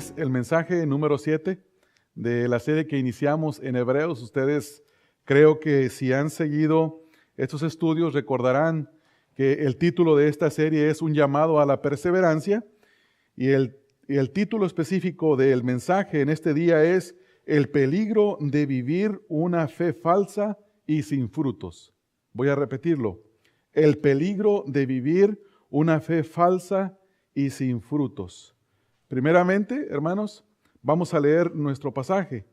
es el mensaje número 7 de la serie que iniciamos en Hebreos. Ustedes, creo que si han seguido estos estudios, recordarán que el título de esta serie es un llamado a la perseverancia, y el título específico del mensaje en este día es el peligro de vivir una fe falsa y sin frutos. Voy a repetirlo: el peligro de vivir una fe falsa y sin frutos. Primeramente, hermanos, vamos a leer nuestro pasaje,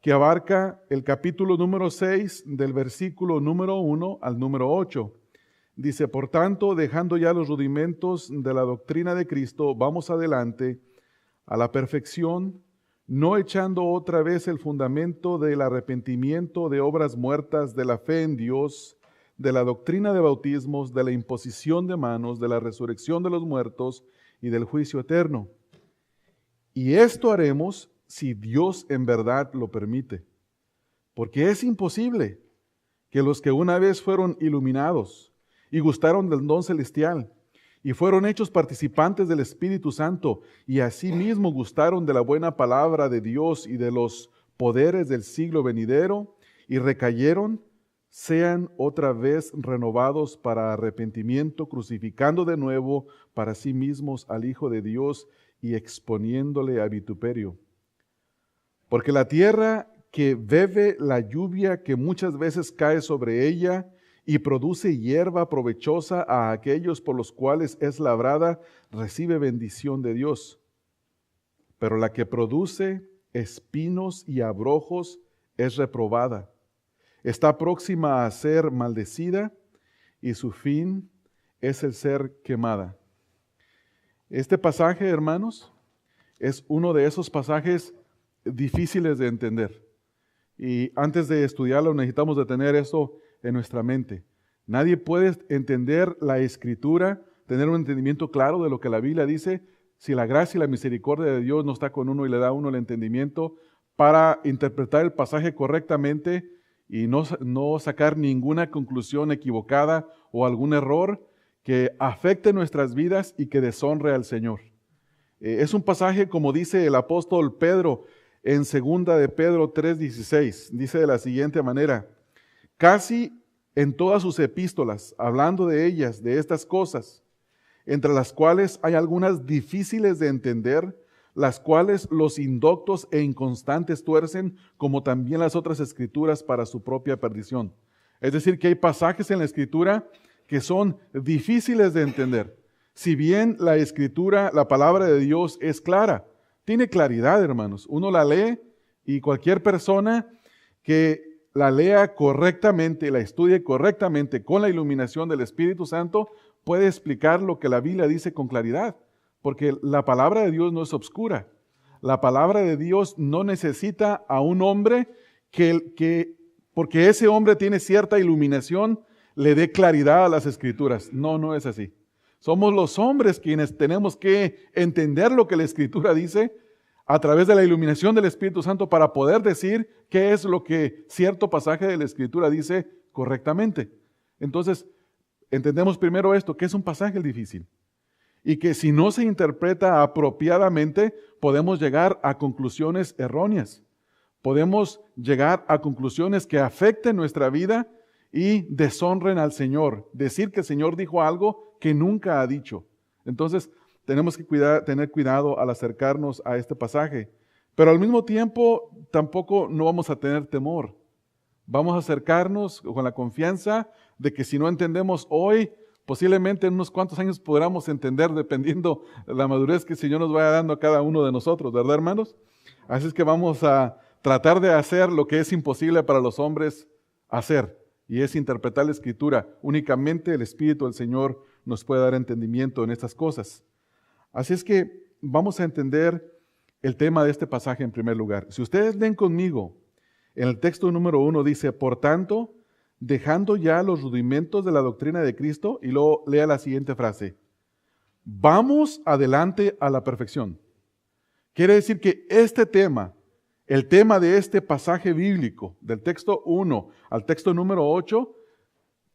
que abarca el capítulo número 6, del versículo número 1 al número 8. Dice: por tanto, dejando ya los rudimentos de la doctrina de Cristo, vamos adelante a la perfección, no echando otra vez el fundamento del arrepentimiento de obras muertas, de la fe en Dios, de la doctrina de bautismos, de la imposición de manos, de la resurrección de los muertos y del juicio eterno. Y esto haremos si Dios en verdad lo permite, porque es imposible que los que una vez fueron iluminados y gustaron del don celestial y fueron hechos participantes del Espíritu Santo y asimismo gustaron de la buena palabra de Dios y de los poderes del siglo venidero y recayeron, sean otra vez renovados para arrepentimiento, crucificando de nuevo para sí mismos al Hijo de Dios y exponiéndole a vituperio. Porque la tierra que bebe la lluvia que muchas veces cae sobre ella y produce hierba provechosa a aquellos por los cuales es labrada, recibe bendición de Dios. Pero la que produce espinos y abrojos es reprobada. Está próxima a ser maldecida y su fin es el ser quemada. Este pasaje, hermanos, es uno de esos pasajes difíciles de entender. Y antes de estudiarlo necesitamos de tener eso en nuestra mente. Nadie puede entender la Escritura, tener un entendimiento claro de lo que la Biblia dice, si la gracia y la misericordia de Dios no está con uno y le da a uno el entendimiento para interpretar el pasaje correctamente y no sacar ninguna conclusión equivocada o algún error que afecte nuestras vidas y que deshonre al Señor. Es un pasaje, como dice el apóstol Pedro en 2 de Pedro 3:16, dice de la siguiente manera: casi en todas sus epístolas, hablando de ellas, de estas cosas, entre las cuales hay algunas difíciles de entender, las cuales los indoctos e inconstantes tuercen, como también las otras escrituras para su propia perdición. Es decir, que hay pasajes en la Escritura que son difíciles de entender. Si bien la Escritura, la palabra de Dios es clara, tiene claridad, hermanos. Uno la lee y cualquier persona que la lea correctamente, la estudie correctamente con la iluminación del Espíritu Santo, puede explicar lo que la Biblia dice con claridad, porque la palabra de Dios no es obscura. La palabra de Dios no necesita a un hombre que porque ese hombre tiene cierta iluminación, le dé claridad a las Escrituras. No, no es así. Somos los hombres quienes tenemos que entender lo que la Escritura dice a través de la iluminación del Espíritu Santo para poder decir qué es lo que cierto pasaje de la Escritura dice correctamente. Entonces, entendemos primero esto, que es un pasaje difícil y que si no se interpreta apropiadamente podemos llegar a conclusiones erróneas. Podemos llegar a conclusiones que afecten nuestra vida y deshonren al Señor. Decir que el Señor dijo algo que nunca ha dicho. Entonces, tenemos que tener cuidado al acercarnos a este pasaje. Pero al mismo tiempo, tampoco no vamos a tener temor. Vamos a acercarnos con la confianza de que si no entendemos hoy, posiblemente en unos cuantos años podamos entender, dependiendo de la madurez que el Señor nos vaya dando a cada uno de nosotros, ¿verdad, hermanos? Así es que vamos a tratar de hacer lo que es imposible para los hombres hacer, y es interpretar la Escritura. Únicamente el Espíritu del Señor nos puede dar entendimiento en estas cosas. Así es que vamos a entender el tema de este pasaje en primer lugar. Si ustedes leen conmigo, en el texto número 1 dice: por tanto, dejando ya los rudimentos de la doctrina de Cristo, y luego lea la siguiente frase: vamos adelante a la perfección. Quiere decir que este tema, el tema de este pasaje bíblico, del texto 1 al texto número 8,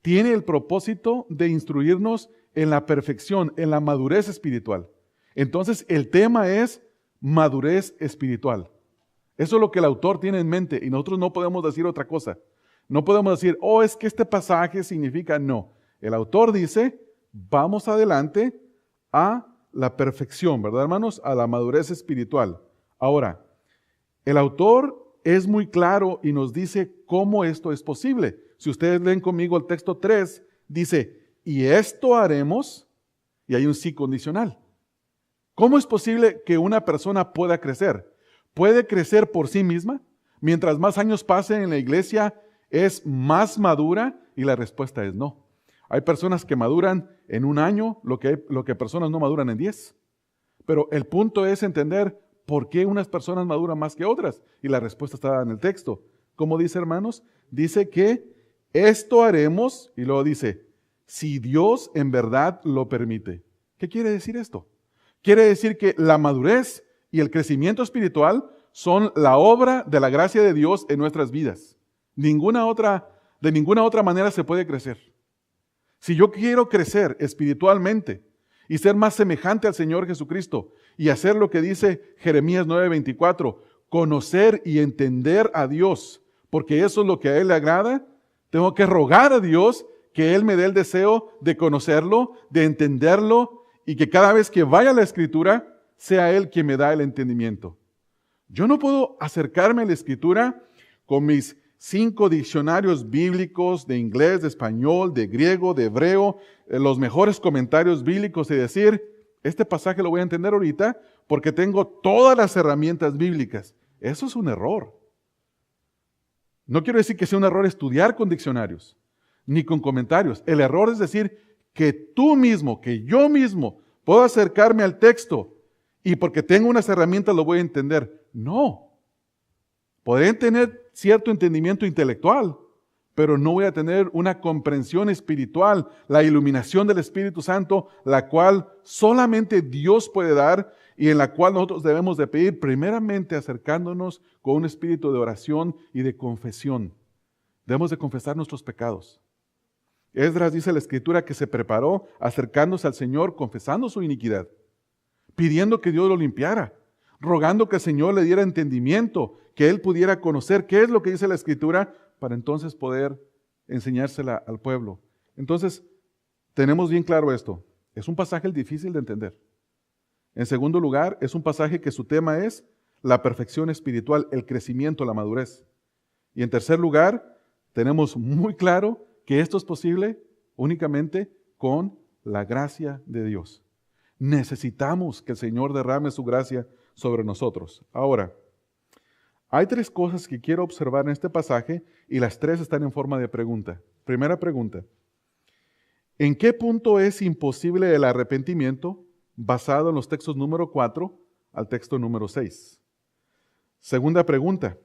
tiene el propósito de instruirnos en la perfección, en la madurez espiritual. Entonces, el tema es: madurez espiritual. Eso es lo que el autor tiene en mente y nosotros no podemos decir otra cosa. No podemos decir, oh, es que este pasaje significa no. El autor dice, vamos adelante a la perfección, ¿verdad, hermanos? A la madurez espiritual. Ahora, el autor es muy claro y nos dice cómo esto es posible. Si ustedes leen conmigo el texto 3, dice, y esto haremos, y hay un sí condicional. ¿Cómo es posible que una persona pueda crecer? ¿Puede crecer por sí misma? Mientras más años pasen en la iglesia, ¿es más madura? Y la respuesta es no. Hay personas que maduran en un año, lo que personas no maduran en 10. Pero el punto es entender por qué unas personas maduran más que otras. Y la respuesta está en el texto. ¿Cómo dice, hermanos? Dice que esto haremos, y luego dice, si Dios en verdad lo permite. ¿Qué quiere decir esto? Quiere decir que la madurez y el crecimiento espiritual son la obra de la gracia de Dios en nuestras vidas. De ninguna otra manera se puede crecer. Si yo quiero crecer espiritualmente y ser más semejante al Señor Jesucristo y hacer lo que dice Jeremías 9:24, conocer y entender a Dios, porque eso es lo que a Él le agrada, tengo que rogar a Dios que Él me dé el deseo de conocerlo, de entenderlo y que cada vez que vaya a la Escritura sea Él quien me da el entendimiento. Yo no puedo acercarme a la Escritura con mis 5 diccionarios bíblicos de inglés, de español, de griego, de hebreo, los mejores comentarios bíblicos y decir, este pasaje lo voy a entender ahorita porque tengo todas las herramientas bíblicas. Eso es un error. No quiero decir que sea un error estudiar con diccionarios, ni con comentarios. El error es decir que tú mismo, que yo mismo puedo acercarme al texto y porque tengo unas herramientas lo voy a entender. No. Podré tener cierto entendimiento intelectual, pero no voy a tener una comprensión espiritual, la iluminación del Espíritu Santo, la cual solamente Dios puede dar y en la cual nosotros debemos de pedir primeramente acercándonos con un espíritu de oración y de confesión. Debemos de confesar nuestros pecados. Esdras dice en la Escritura que se preparó acercándose al Señor, confesando su iniquidad, pidiendo que Dios lo limpiara, rogando que el Señor le diera entendimiento, que él pudiera conocer qué es lo que dice la Escritura para entonces poder enseñársela al pueblo. Entonces, tenemos bien claro esto. Es un pasaje difícil de entender. En segundo lugar, es un pasaje que su tema es la perfección espiritual, el crecimiento, la madurez. Y en tercer lugar, tenemos muy claro que esto es posible únicamente con la gracia de Dios. Necesitamos que el Señor derrame su gracia sobre nosotros. Ahora, hay 3 cosas que quiero observar en este pasaje y las 3 están en forma de pregunta. Primera pregunta, ¿en qué punto es imposible el arrepentimiento basado en los textos número 4 al texto número 6? Segunda pregunta,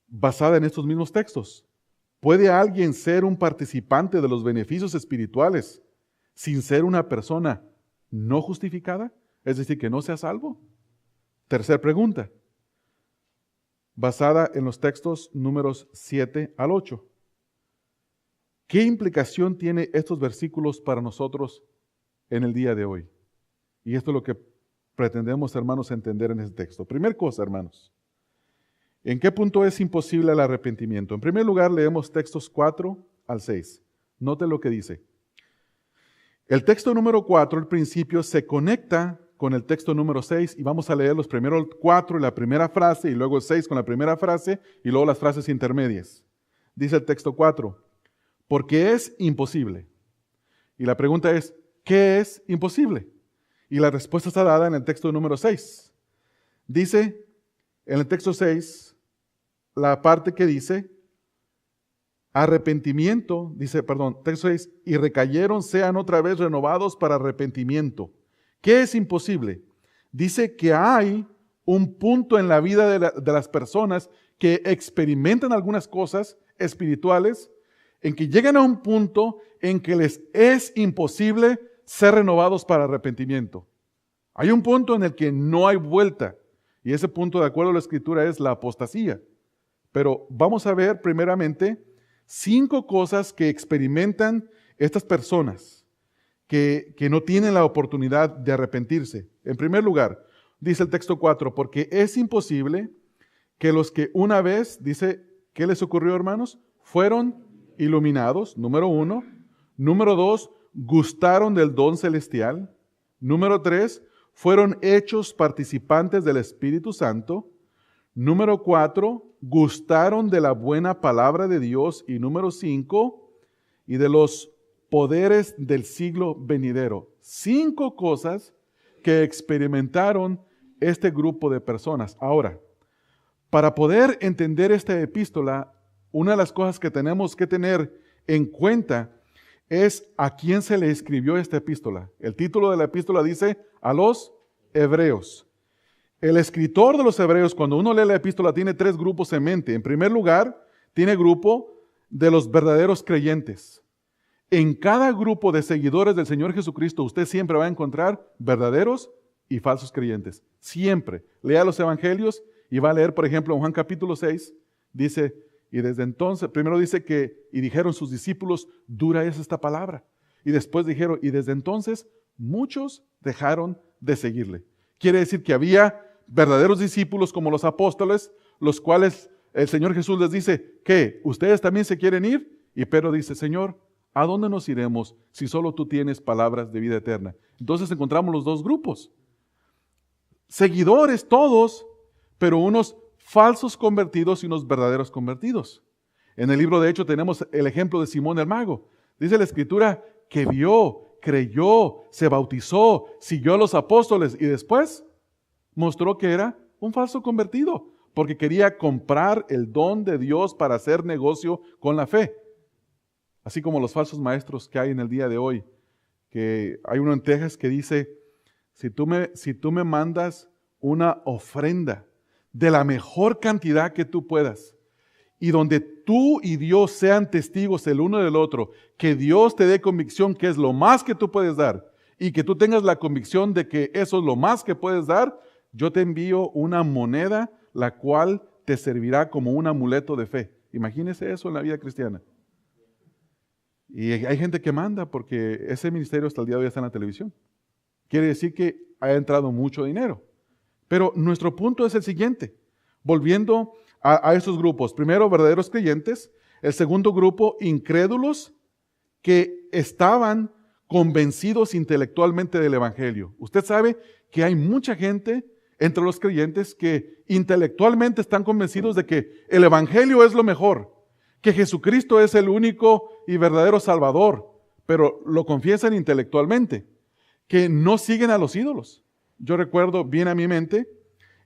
basada en estos mismos textos, ¿puede alguien ser un participante de los beneficios espirituales sin ser una persona no justificada? Es decir, que no sea salvo. Tercera pregunta, basada en los textos números 7 al 8. ¿Qué implicación tiene estos versículos para nosotros en el día de hoy? Y esto es lo que pretendemos, hermanos, entender en este texto. Primera cosa, hermanos, ¿en qué punto es imposible el arrepentimiento? En primer lugar, leemos textos 4 al 6. Note lo que dice. El texto número 4, el principio, se conecta con el texto número 6 y vamos a leer los primeros 4 y la primera frase y luego el 6 con la primera frase y luego las frases intermedias. Dice el texto 4, porque es imposible. Y la pregunta es, ¿qué es imposible? Y la respuesta está dada en el texto número 6. Dice en el texto 6, la parte que dice, arrepentimiento, texto 6, y recayeron, sean otra vez renovados para arrepentimiento. ¿Qué es imposible? Dice que hay un punto en la vida de las personas que experimentan algunas cosas espirituales, en que llegan a un punto en que les es imposible ser renovados para arrepentimiento. Hay un punto en el que no hay vuelta, y ese punto, de acuerdo a la Escritura, es la apostasía. Pero vamos a ver primeramente 5 cosas que experimentan estas personas que no tienen la oportunidad de arrepentirse. En primer lugar, dice el texto 4, porque es imposible que los que una vez, dice, ¿qué les ocurrió, hermanos? Fueron iluminados, número 1. Número 2, gustaron del don celestial. Número 3, fueron hechos participantes del Espíritu Santo. Número 4, gustaron de la buena palabra de Dios. Y número 5, y de los poderes del siglo venidero. 5 cosas que experimentaron este grupo de personas. Ahora, para poder entender esta epístola, una de las cosas que tenemos que tener en cuenta es a quién se le escribió esta epístola. El título de la epístola dice a los hebreos. El escritor de los hebreos, cuando uno lee la epístola, tiene 3 grupos en mente. En primer lugar, tiene grupo de los verdaderos creyentes. En cada grupo de seguidores del Señor Jesucristo, usted siempre va a encontrar verdaderos y falsos creyentes. Siempre. Lea los evangelios y va a leer, por ejemplo, en Juan capítulo 6, dice, y desde entonces, primero dice que, y dijeron sus discípulos, dura es esta palabra. Y después dijeron, y desde entonces muchos dejaron de seguirle. Quiere decir que había verdaderos discípulos como los apóstoles, los cuales el Señor Jesús les dice, ¿qué? ¿Ustedes también se quieren ir? Y Pedro dice, Señor, ¿a dónde nos iremos si solo tú tienes palabras de vida eterna? Entonces encontramos los 2 grupos. Seguidores todos, pero unos falsos convertidos y unos verdaderos convertidos. En el libro de Hechos tenemos el ejemplo de Simón el mago. Dice la Escritura que vio, creyó, se bautizó, siguió a los apóstoles y después mostró que era un falso convertido porque quería comprar el don de Dios para hacer negocio con la fe. Así como los falsos maestros que hay en el día de hoy, que hay uno en Texas que dice, si tú me mandas una ofrenda de la mejor cantidad que tú puedas, y donde tú y Dios sean testigos el uno del otro, que Dios te dé convicción que es lo más que tú puedes dar, y que tú tengas la convicción de que eso es lo más que puedes dar, yo te envío una moneda, la cual te servirá como un amuleto de fe. Imagínese eso en la vida cristiana. Y hay gente que manda porque ese ministerio hasta el día de hoy está en la televisión. Quiere decir que ha entrado mucho dinero. Pero nuestro punto es el siguiente. Volviendo a estos grupos. Primero, verdaderos creyentes. El segundo grupo, incrédulos que estaban convencidos intelectualmente del Evangelio. Usted sabe que hay mucha gente entre los creyentes que intelectualmente están convencidos de que el Evangelio es lo mejor, que Jesucristo es el único y verdadero Salvador, pero lo confiesan intelectualmente, que no siguen a los ídolos. Yo recuerdo bien a mi mente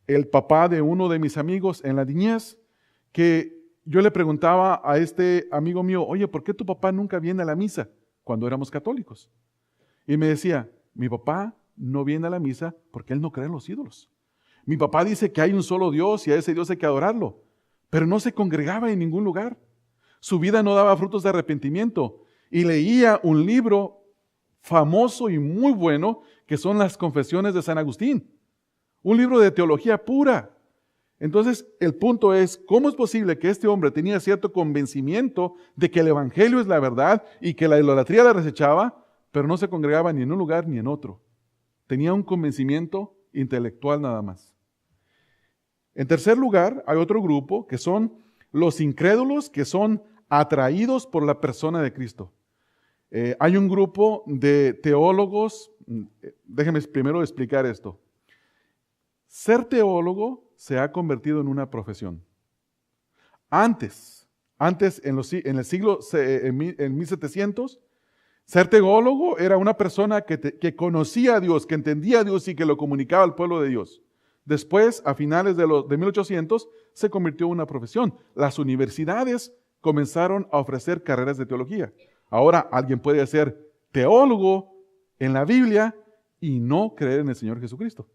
el papá de uno de mis amigos en la niñez, que yo le preguntaba a este amigo mío, oye, ¿por qué tu papá nunca viene a la misa cuando éramos católicos? Y me decía, mi papá no viene a la misa porque él no cree en los ídolos. Mi papá dice que hay un solo Dios y a ese Dios hay que adorarlo, pero no se congregaba en ningún lugar. Su vida no daba frutos de arrepentimiento y leía un libro famoso y muy bueno que son las Confesiones de San Agustín, un libro de teología pura. Entonces, el punto es, ¿cómo es posible que este hombre tenía cierto convencimiento de que el Evangelio es la verdad y que la idolatría la desechaba, pero no se congregaba ni en un lugar ni en otro? Tenía un convencimiento intelectual nada más. En tercer lugar, hay otro grupo que son los incrédulos que son atraídos por la persona de Cristo. Hay un grupo de teólogos, déjenme primero explicar esto. Ser teólogo se ha convertido en una profesión. Antes en el siglo, en 1700, ser teólogo era una persona que conocía a Dios, que entendía a Dios y que lo comunicaba al pueblo de Dios. Después, a finales de 1800, se convirtió en una profesión. Las universidades comenzaron a ofrecer carreras de teología. Ahora alguien puede ser teólogo en la Biblia y no creer en el Señor Jesucristo.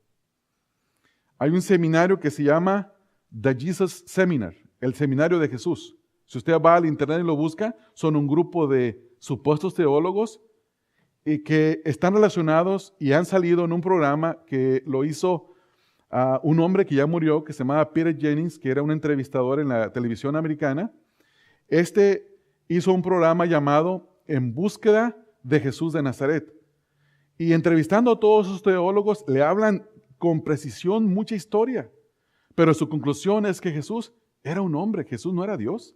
Hay un seminario que se llama The Jesus Seminar, el seminario de Jesús. Si usted va al internet y lo busca, son un grupo de supuestos teólogos y que están relacionados y han salido en un programa que lo hizo un hombre que ya murió, que se llamaba Peter Jennings, que era un entrevistador en la televisión americana. Este hizo un programa llamado En búsqueda de Jesús de Nazaret. Y entrevistando a todos esos teólogos, le hablan con precisión mucha historia, pero su conclusión es que Jesús era un hombre, Jesús no era Dios.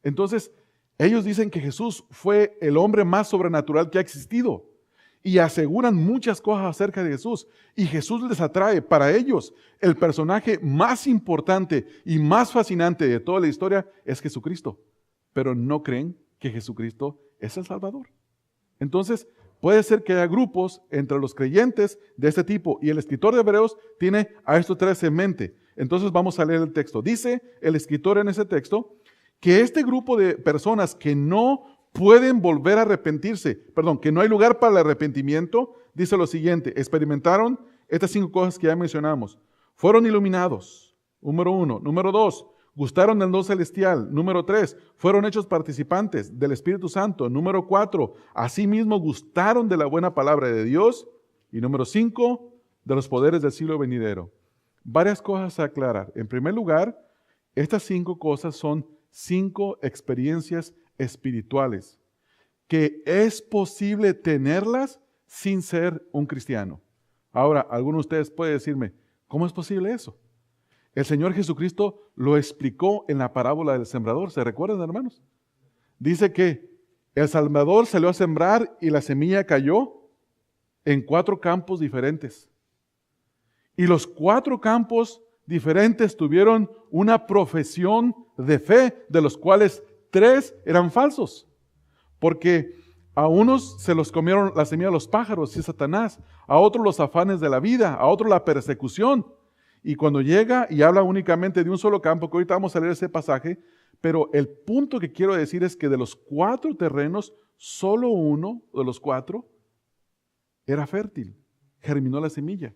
Entonces, ellos dicen que Jesús fue el hombre más sobrenatural que ha existido y aseguran muchas cosas acerca de Jesús. Y Jesús les atrae. Para ellos, el personaje más importante y más fascinante de toda la historia es Jesucristo. Pero no creen que Jesucristo es el Salvador. Entonces, puede ser que haya grupos entre los creyentes de este tipo. Y el escritor de Hebreos tiene a estos tres en mente. Entonces vamos a leer el texto. Dice el escritor en ese texto que este grupo de personas que no pueden volver a arrepentirse, que no hay lugar para el arrepentimiento, dice lo siguiente: experimentaron estas 5 cosas que ya mencionamos. Fueron iluminados, número 1. Número 2, gustaron del don celestial. Número 3, fueron hechos participantes del Espíritu Santo. Número 4, asimismo gustaron de la buena palabra de Dios. Y número 5, de los poderes del siglo venidero. Varias cosas a aclarar. En primer lugar, estas 5 cosas son 5 experiencias espirituales que es posible tenerlas sin ser un cristiano. Ahora, alguno de ustedes puede decirme, ¿cómo es posible eso? El Señor Jesucristo lo explicó en la parábola del sembrador. ¿Se recuerdan, hermanos? Dice que el sembrador salió a sembrar y la semilla cayó en 4 campos diferentes. Y los 4 campos diferentes tuvieron una profesión de fe, de los cuales 3 eran falsos. Porque a unos se los comieron la semilla de los pájaros y Satanás, a otros los afanes de la vida, a otros la persecución. Y cuando llega y habla únicamente de un solo campo, que ahorita vamos a leer ese pasaje, pero el punto que quiero decir es que de los 4 terrenos, solo uno de los 4 era fértil, germinó la semilla.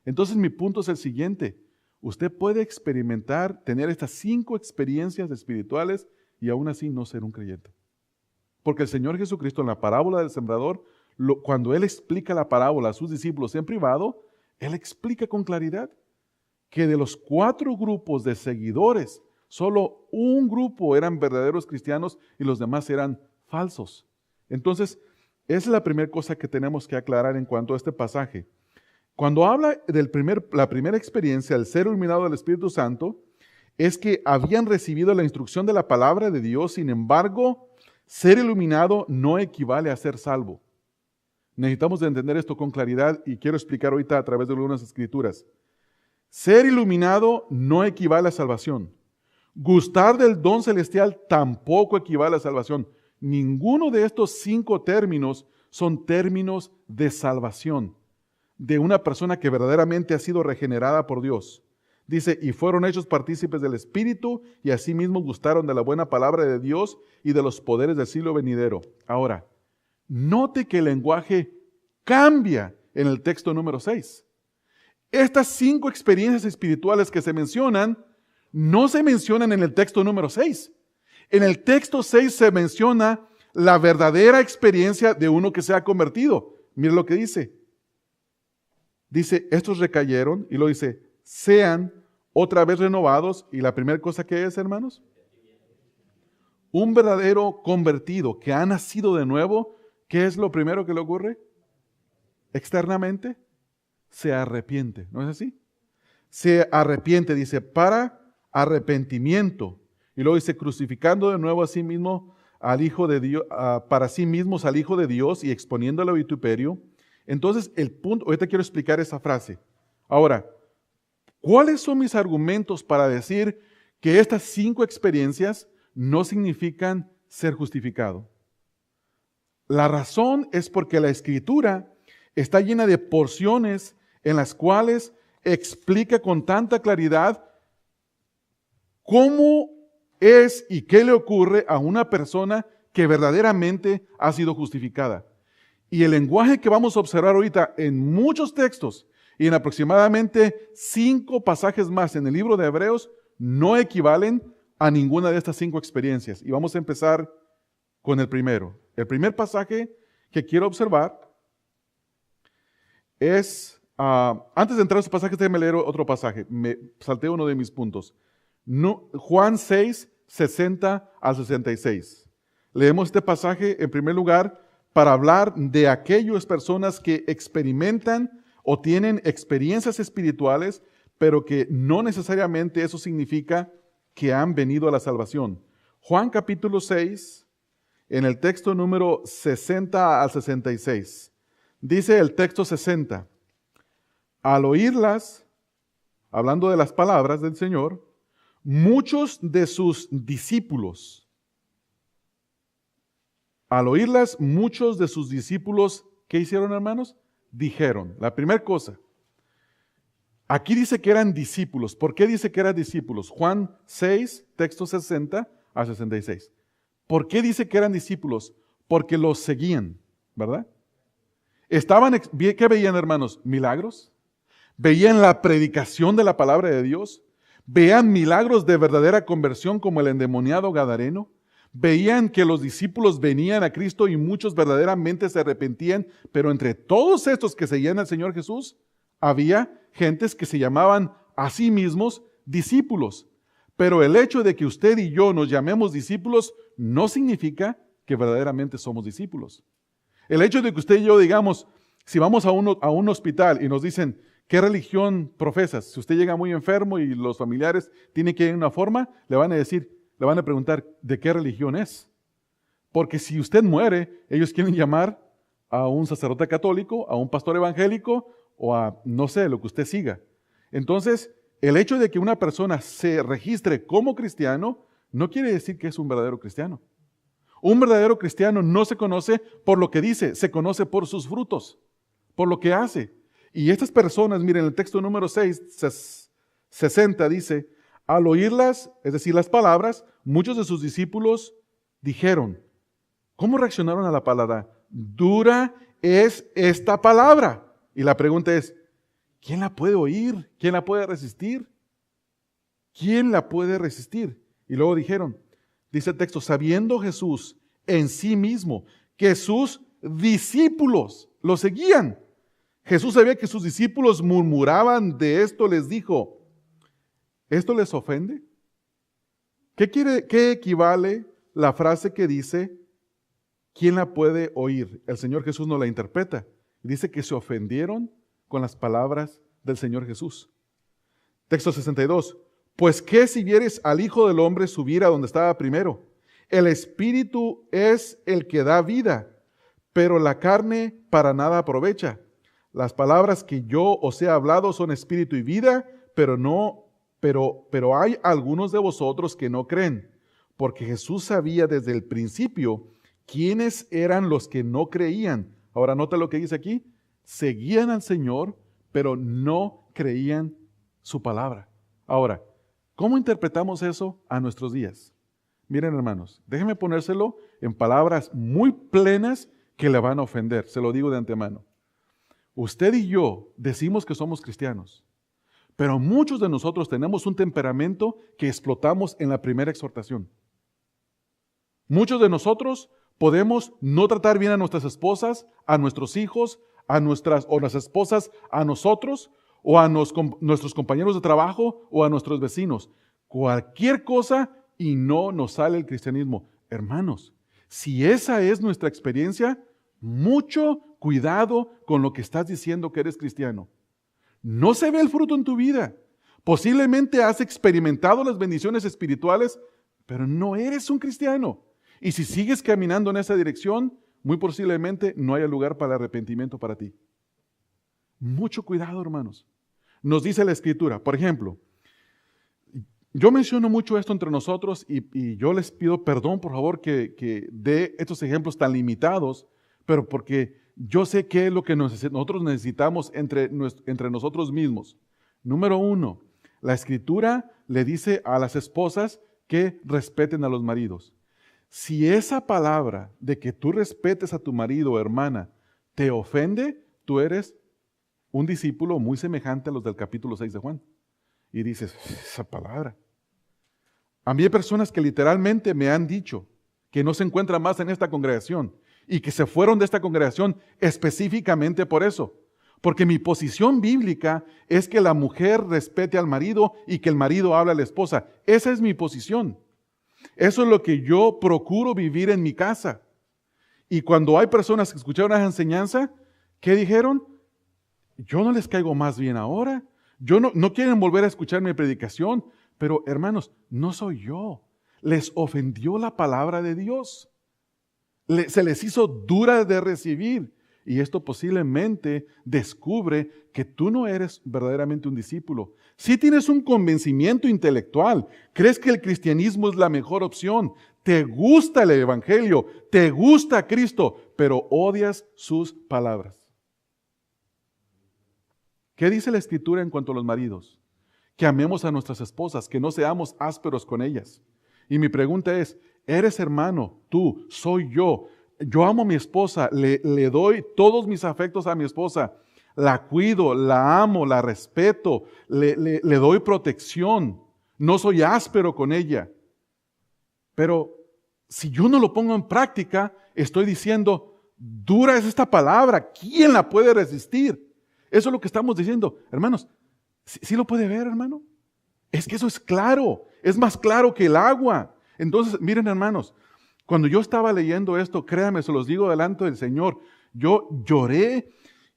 Entonces mi punto es el siguiente: usted puede experimentar, tener estas 5 experiencias espirituales y aún así no ser un creyente. Porque el Señor Jesucristo en la parábola del sembrador, cuando Él explica la parábola a sus discípulos en privado, Él explica con claridad que de los 4 grupos de seguidores, solo un grupo eran verdaderos cristianos y los demás eran falsos. Entonces, esa es la primera cosa que tenemos que aclarar en cuanto a este pasaje. Cuando habla de la primera experiencia, el ser iluminado del Espíritu Santo, es que habían recibido la instrucción de la palabra de Dios. Sin embargo, ser iluminado no equivale a ser salvo. Necesitamos de entender esto con claridad y quiero explicar ahorita a través de algunas escrituras. Ser iluminado no equivale a salvación. Gustar del don celestial tampoco equivale a salvación. Ninguno de estos 5 términos son términos de salvación de una persona que verdaderamente ha sido regenerada por Dios. Dice, y fueron hechos partícipes del Espíritu y asimismo gustaron de la buena palabra de Dios y de los poderes del siglo venidero. Ahora, note que el lenguaje cambia en el texto número 6. Estas 5 experiencias espirituales que se mencionan, no se mencionan en el texto número 6. En el texto 6 se menciona la verdadera experiencia de uno que se ha convertido. Mire lo que dice. Dice, estos recayeron, y lo dice, sean otra vez renovados. Y la primera cosa que es, hermanos, un verdadero convertido que ha nacido de nuevo, ¿qué es lo primero que le ocurre? Externamente, se arrepiente, ¿no es así? Se arrepiente, dice, para arrepentimiento. Y luego dice, crucificando de nuevo a sí mismo al Hijo de Dios, para sí mismos al Hijo de Dios y exponiéndolo a vituperio. Entonces, el punto, ahorita quiero explicar esa frase. Ahora, ¿cuáles son mis argumentos para decir que estas 5 experiencias no significan ser justificado? La razón es porque la Escritura está llena de porciones en las cuales explica con tanta claridad cómo es y qué le ocurre a una persona que verdaderamente ha sido justificada. Y el lenguaje que vamos a observar ahorita en muchos textos y en aproximadamente 5 pasajes más en el libro de Hebreos no equivalen a ninguna de estas 5 experiencias. Y vamos a empezar con el primero. El primer pasaje que quiero observar es, antes de entrar a ese pasaje, déjenme leer otro pasaje. Me salté uno de mis puntos. Juan 6, 60 al 66. Leemos este pasaje en primer lugar para hablar de aquellas personas que experimentan o tienen experiencias espirituales, pero que no necesariamente eso significa que han venido a la salvación. Juan capítulo 6, en el texto número 60 al 66, dice el texto 60, al oírlas, hablando de las palabras del Señor, muchos de sus discípulos, ¿qué hicieron, hermanos? Dijeron, la primera cosa, aquí dice que eran discípulos. ¿Por qué dice que eran discípulos? Juan 6, texto 60 a 66. ¿Por qué dice que eran discípulos? Porque los seguían, ¿verdad? ¿Qué veían, hermanos? Milagros. Veían la predicación de la palabra de Dios. Veían milagros de verdadera conversión como el endemoniado gadareno. Veían que los discípulos venían a Cristo y muchos verdaderamente se arrepentían, pero entre todos estos que seguían al Señor Jesús, había gentes que se llamaban a sí mismos discípulos. Pero el hecho de que usted y yo nos llamemos discípulos no significa que verdaderamente somos discípulos. El hecho de que usted y yo digamos, si vamos a un hospital y nos dicen, ¿qué religión profesas? Si usted llega muy enfermo y los familiares tienen que ir en una forma, le van a preguntar, ¿de qué religión es? Porque si usted muere, ellos quieren llamar a un sacerdote católico, a un pastor evangélico o a, no sé, lo que usted siga. Entonces, el hecho de que una persona se registre como cristiano no quiere decir que es un verdadero cristiano. Un verdadero cristiano no se conoce por lo que dice, se conoce por sus frutos, por lo que hace. Y estas personas, miren, el texto número 6, 60 dice, al oírlas, es decir, las palabras, muchos de sus discípulos dijeron, ¿cómo reaccionaron a la palabra? Dura es esta palabra. Y la pregunta es, ¿quién la puede oír? ¿Quién la puede resistir? ¿Quién la puede resistir? Y luego dijeron, dice el texto, sabiendo Jesús en sí mismo que sus discípulos lo seguían. Jesús sabía que sus discípulos murmuraban de esto, les dijo, ¿esto les ofende? ¿Qué equivale la frase que dice, ¿quién la puede oír? El Señor Jesús no la interpreta. Dice que se ofendieron con las palabras del Señor Jesús. Texto 62. Pues qué si vieres al Hijo del Hombre subir a donde estaba primero. El Espíritu es el que da vida, pero la carne para nada aprovecha. Las palabras que yo os he hablado son espíritu y vida, pero hay algunos de vosotros que no creen, porque Jesús sabía desde el principio quiénes eran los que no creían. Ahora nota lo que dice aquí, seguían al Señor, pero no creían su palabra. Ahora, ¿cómo interpretamos eso a nuestros días? Miren, hermanos, déjenme ponérselo en palabras muy plenas que le van a ofender, se lo digo de antemano. Usted y yo decimos que somos cristianos, pero muchos de nosotros tenemos un temperamento que explotamos en la primera exhortación. Muchos de nosotros podemos no tratar bien a nuestras esposas, a nuestros hijos, o las esposas a nosotros, o a nuestros compañeros de trabajo, o a nuestros vecinos. Cualquier cosa y no nos sale el cristianismo. Hermanos, si esa es nuestra experiencia, mucho cuidado con lo que estás diciendo que eres cristiano. No se ve el fruto en tu vida. Posiblemente has experimentado las bendiciones espirituales, pero no eres un cristiano. Y si sigues caminando en esa dirección, muy posiblemente no haya lugar para el arrepentimiento para ti. Mucho cuidado, hermanos. Nos dice la Escritura, por ejemplo, yo menciono mucho esto entre nosotros y yo les pido perdón, por favor, que dé estos ejemplos tan limitados, pero porque yo sé qué es lo que nosotros necesitamos entre nosotros mismos. Número 1, la Escritura le dice a las esposas que respeten a los maridos. Si esa palabra de que tú respetes a tu marido o hermana te ofende, tú eres un discípulo muy semejante a los del capítulo 6 de Juan. Y dices, esa palabra. A mí hay personas que literalmente me han dicho que no se encuentran más en esta congregación y que se fueron de esta congregación específicamente por eso. Porque mi posición bíblica es que la mujer respete al marido y que el marido hable a la esposa. Esa es mi posición. Eso es lo que yo procuro vivir en mi casa. Y cuando hay personas que escucharon esa enseñanza, ¿qué dijeron? yo no les caigo más bien ahora. No quieren volver a escuchar mi predicación, pero hermanos, no soy yo. Les ofendió la palabra de Dios. Se les hizo dura de recibir. Y esto posiblemente descubre que tú no eres verdaderamente un discípulo. Si tienes un convencimiento intelectual, crees que el cristianismo es la mejor opción, te gusta el evangelio, te gusta Cristo, pero odias sus palabras. ¿Qué dice la Escritura en cuanto a los maridos? Que amemos a nuestras esposas, que no seamos ásperos con ellas. Y mi pregunta es, ¿eres hermano? Tú, soy yo. Yo amo a mi esposa, le doy todos mis afectos a mi esposa, la cuido, la amo, la respeto, le doy protección, no soy áspero con ella. Pero si yo no lo pongo en práctica, estoy diciendo, dura es esta palabra, ¿quién la puede resistir? Eso es lo que estamos diciendo. Hermanos, ¿sí lo puede ver, hermano? Es que eso es claro, es más claro que el agua. Entonces, miren, hermanos, cuando yo estaba leyendo esto, créanme, se los digo delante del Señor, yo lloré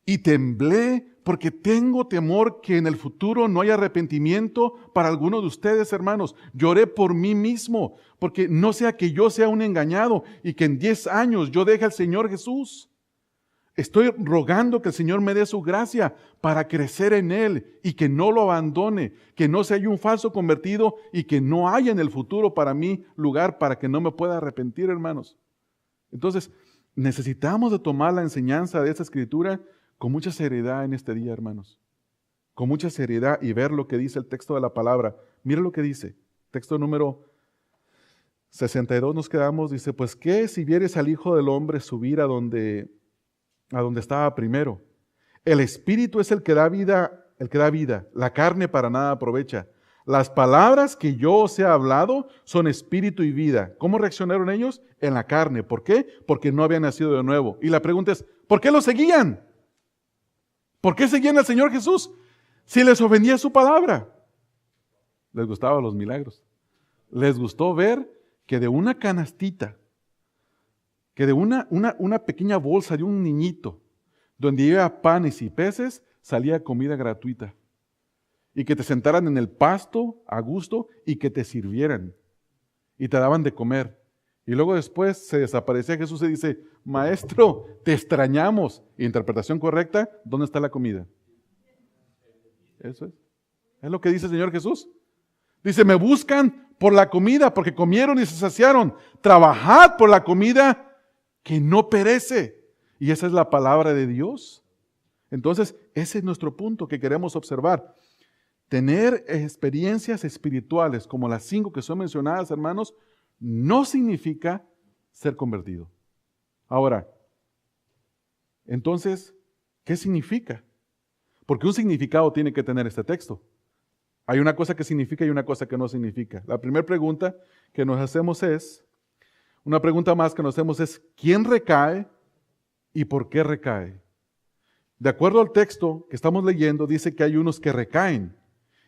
y temblé porque tengo temor que en el futuro no haya arrepentimiento para alguno de ustedes, hermanos. Lloré por mí mismo, porque no sea que yo sea un engañado y que en 10 años yo deje al Señor Jesús. Estoy rogando que el Señor me dé su gracia para crecer en Él y que no lo abandone, que no se haya un falso convertido y que no haya en el futuro para mí lugar para que no me pueda arrepentir, hermanos. Entonces, necesitamos de tomar la enseñanza de esta Escritura con mucha seriedad en este día, hermanos. Con mucha seriedad y ver lo que dice el texto de la palabra. Mira lo que dice. Texto número 62 nos quedamos. Dice, pues ¿qué si vieres al Hijo del Hombre subir a donde estaba primero? El Espíritu es el que da vida, la carne para nada aprovecha. Las palabras que yo os he hablado son espíritu y vida. ¿Cómo reaccionaron ellos? En la carne. ¿Por qué? Porque no habían nacido de nuevo. Y la pregunta es, ¿por qué lo seguían? ¿Por qué seguían al Señor Jesús? Si les ofendía su palabra. Les gustaban los milagros. Les gustó ver que de una canastita, que de una pequeña bolsa de un niñito, donde iba panes y peces, salía comida gratuita. Y que te sentaran en el pasto a gusto y que te sirvieran. Y te daban de comer. Y luego después se desaparecía Jesús y dice, Maestro, te extrañamos. Interpretación correcta, ¿dónde está la comida? Eso es. Es lo que dice el Señor Jesús. Dice, me buscan por la comida, porque comieron y se saciaron. Trabajad por la comida que no perece. Y esa es la palabra de Dios. Entonces, ese es nuestro punto que queremos observar. Tener experiencias espirituales como las 5 que son mencionadas, hermanos, no significa ser convertido. Ahora, entonces, ¿qué significa? Porque un significado tiene que tener este texto. Hay una cosa que significa y una cosa que no significa. La primera pregunta que nos hacemos es, una pregunta más que nos hacemos es, ¿quién recae y por qué recae? De acuerdo al texto que estamos leyendo, dice que hay unos que recaen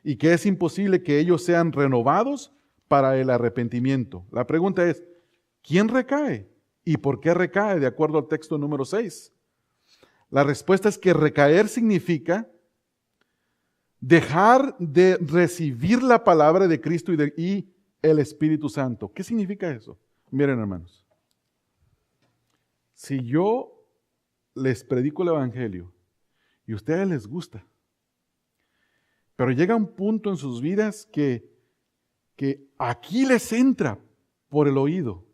y que es imposible que ellos sean renovados para el arrepentimiento. La pregunta es, ¿quién recae y por qué recae de acuerdo al texto número 6? La respuesta es que recaer significa dejar de recibir la palabra de Cristo y el Espíritu Santo. ¿Qué significa eso? Miren, hermanos, si yo les predico el Evangelio y a ustedes les gusta, pero llega un punto en sus vidas que aquí les entra por el oído,